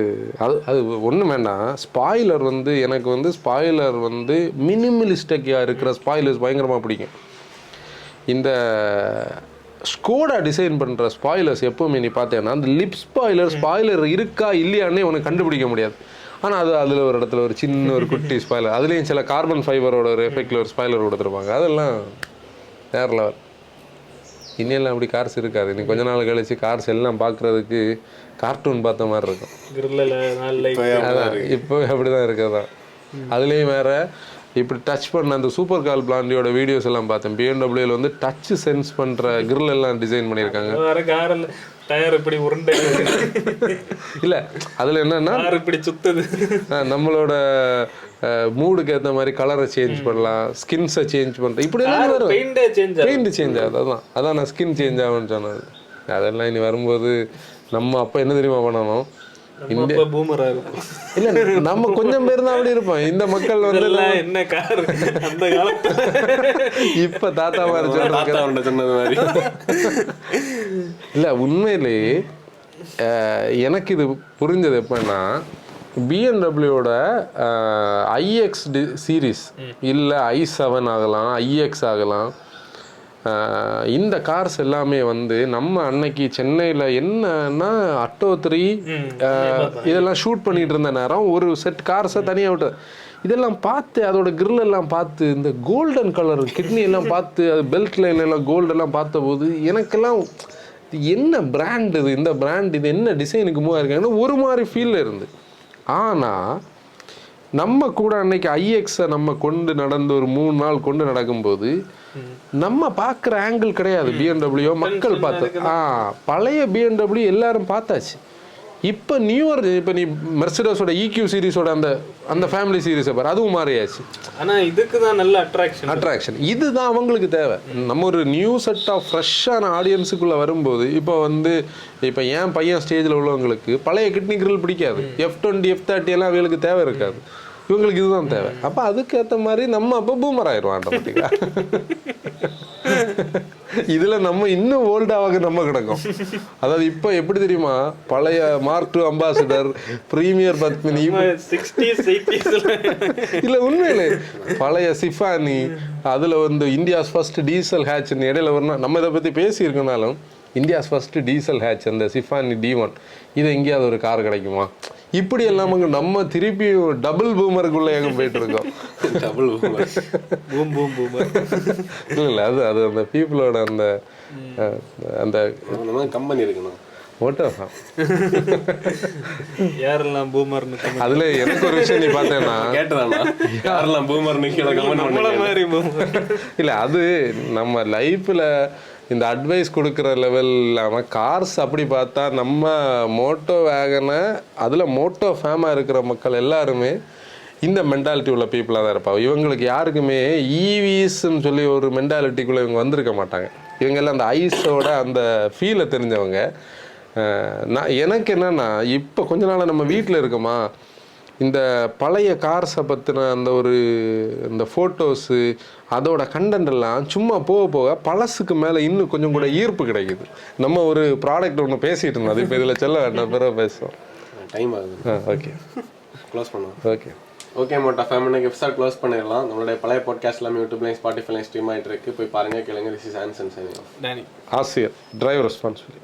அது ஒன்றும் வேண்டாம். ஸ்பாய்லர் வந்து எனக்கு வந்து ஸ்பாய்லர் வந்து மினிமலிஸ்டிக்காக இருக்கிற ஸ்பாய்லர்ஸ் பயங்கரமாக பிடிக்கும். இந்த ஸ்கோடா டிசைன் பண்ணுற ஸ்பாய்லர்ஸ் எப்போவுமே நீ பார்த்தேன்னா அந்த லிப் ஸ்பாய்லர் இருக்கா இல்லையானே உனக்கு கண்டுபிடிக்க முடியாது. ஆனால் அது அதில் ஒரு இடத்துல ஒரு சின்ன ஒரு குட்டி ஸ்பாய்லர், அதுலேயும் சில கார்பன் ஃபைபரோட ஒரு எஃபெக்டில் ஒரு ஸ்பாய்லர் கொடுத்துருப்பாங்க. அதெல்லாம் வேற லெவல். இன்னெல்லாம் அப்படி கார்ஸ் இருக்காது. இன்னைக்கு கொஞ்ச நாள் கழிச்சு கார்ஸ் எல்லாம் பார்க்குறதுக்கு கார்ட்டூன் பார்த்த மாதிரி இருக்கும். அதான் இப்போ அப்படிதான் இருக்கிறதான். அதுலேயும் வேற இப்படி டச் பண்ண அந்த சூப்பர் கார் பிளாண்டியோட வீடியோஸ் எல்லாம் பார்த்தேன். BMW வந்து டச் சென்ஸ் பண்ற கிரில் எல்லாம் டிசைன் பண்ணியிருக்காங்க. இல்ல அதுல என்னன்னா இப்படி சுத்துது, நம்மளோட மூடுக்கு ஏற்ற மாதிரி கலரை சேஞ்ச் பண்ணலாம், ஸ்கின்ஸை சேஞ்ச் பண்ற இப்படி எல்லாம் வரும். பெயிண்ட் சேஞ்ச் ஆகுது. அதான் நான் ஸ்கின் சேஞ்ச் ஆகும்னு சொன்னது. அதெல்லாம் இனி வரும்போது நம்ம அப்ப என்ன தெரியுமா பண்ணணும், இல்ல நம்ம கொஞ்சம் பேர் தான் அப்படி இருப்போம். இந்த மக்கள் வந்து என்ன கார் அந்த காலத்துல இப்ப தாத்தா மாதிரி சொன்னது மாதிரி இல்ல. உண்மையிலேயே எனக்கு இது புரிஞ்சது எப்பன்னா, BMW-யோட iX சீரீஸ் இல்ல i7 ஆகலாம், iX ஆகலாம், இந்த கார்ஸ் எல்லாமே வந்து நம்ம அன்னைக்கு சென்னையில் என்னன்னா அட்டோ 3 இதெல்லாம் ஷூட் பண்ணிட்டு இருந்த நேரம் ஒரு செட் கார்ஸை தனியாக விட்டு இதெல்லாம் பார்த்து அதோட கிரில் எல்லாம் பார்த்து இந்த கோல்டன் கலர் கிட்னி எல்லாம் பார்த்து அது பெல்ட் லைன் எல்லாம் கோல்டெல்லாம் பார்த்த போது எனக்கெல்லாம் என்ன பிராண்ட் இது, இந்த பிராண்ட் இது என்ன டிசைனுக்கு மூவாக இருக்காங்கன்னு ஒரு மாதிரி ஃபீலில் இருந்து. ஆனால் நம்ம கூட அன்னைக்கு ஐஎக்ஸை நம்ம கொண்டு நடந்து ஒரு 3 நாள் கொண்டு நடக்கும்போது நம்ம பார்க்குற ஆங்கிள் கிடையாது. பிஎன்டபிள்யூ மக்கள் பார்த்து பழைய பிஎன்டபிள்யூ எல்லாரும் பார்த்தாச்சு. இப்போ நியூவர், இப்போ நீ மெர்சிடஸோட EQ சீரிஸோட அந்த ஃபேமிலி சீரிஸை பாரு, அதுவும் மாறியாச்சு. ஆனால் இதுக்கு தான் நல்ல அட்ராக்ஷன். இதுதான் அவங்களுக்கு தேவை. நம்ம ஒரு நியூ செட் ஆஃப் ஃப்ரெஷ்ஷான ஆடியன்ஸுக்குள்ளே வரும்போது இப்போ என் பையன் ஸ்டேஜில் உள்ளவங்களுக்கு பழைய கிட்னி கிரில் பிடிக்காது. F20 F30 எல்லாம் அவங்களுக்கு தேவை இருக்காது. இவங்களுக்கு இதுதான் தேவை. அப்போ அதுக்கேற்ற மாதிரி நம்ம அப்போ பூமர் ஆயிடுவோம் ஆட்டோமேட்டிக்காக. இதில் நம்ம இன்னும் ஓல்டாக நம்ம கிடக்கும். அதாவது இப்போ எப்படி தெரியுமா, பழைய mark 2 ambassador, premier Padmini, 60s 80s இல்லை உண்மையிலே பழைய சிஃபானி, அதில் வந்து இந்தியாஸ் ஃபர்ஸ்ட் டீசல் ஹேட்ச்னு இடையில வரணும். நம்ம இதை பற்றி பேசியிருக்கனாலும் இந்தியாஸ் ஃபர்ஸ்ட் டீசல் ஹேட்ச் அந்த சிஃபானி D1 இது எங்கேயாவது ஒரு கார் கிடைக்குமா? இப்படி எல்லாம் நம்ம திருப்பி டபுள் பூமருக்குள்ள எங்க போயிட்டு இருக்கோம். டபுள் பூமர், பூமர் இல்லை அது அந்த பீப்புளோட அந்த அந்த கம்பெனி இருக்கணும். யாரெல்லாம் பூமர்னு அதுல எனக்கு ஒரு விஷயம் நீ பார்த்தேன்னா கேட்டதானா, யாரெல்லாம் பூமர்னு கீழே கமெண்ட் பண்ணுங்க. இல்லை அது நம்ம லைஃப்ல இந்த அட்வைஸ் கொடுக்குற லெவல் இல்லாமல் கார்ஸ் அப்படி பார்த்தா நம்ம மோட்டோ வேகனை அதில் மோட்டோ ஃபேமாக இருக்கிற மக்கள் எல்லாருமே இந்த மென்டாலிட்டி உள்ள பீப்புளாக தான் இருப்பாங்க. இவங்களுக்கு யாருக்குமே ஈவிஸ்ன்னு சொல்லி ஒரு மென்டாலிட்டிக்குள்ளே இவங்க வந்திருக்க மாட்டாங்க. இவங்கெல்லாம் அந்த ஐஸோட அந்த ஃபீலை தெரிஞ்சவங்க. எனக்கு என்னென்னா இப்போ கொஞ்ச நாள் நம்ம வீட்டில் இருக்கோமா, இந்த பழைய கார்ஸை பற்றின அந்த ஒரு இந்த ஃபோட்டோஸு அதோட கண்டென்ட் எல்லாம் சும்மா போக போக பழசுக்கு மேலே இன்னும் கொஞ்சம் கூட ஈர்ப்பு கிடைக்குது. நம்ம ஒரு ப்ராடக்ட் ஒன்று பேசிகிட்டு இருந்தோம், அது இப்போ இதில் சொல்ல வேண்டாம், பிறகு பேசுவோம். டைம் ஆகுது. ஓகே, க்ளோஸ் பண்ணுவோம். ஓகே மோட்டா ஃபேமிலி எபிசோட் க்ளோஸ் பண்ணிடலாம். நம்மளுடைய பழைய பாட்காஸ்ட் எல்லாமே யூடியூப்லையும் ஸ்பாட்டிஃபைலையும் ஸ்ட்ரீம் ஆகிட்டு இருக்கு. போய் பாருங்கள், கேளுங்க. This is Anson signing off. ஆசியர் டிரைவ் ரெஸ்பான்சிபிலிட்டி.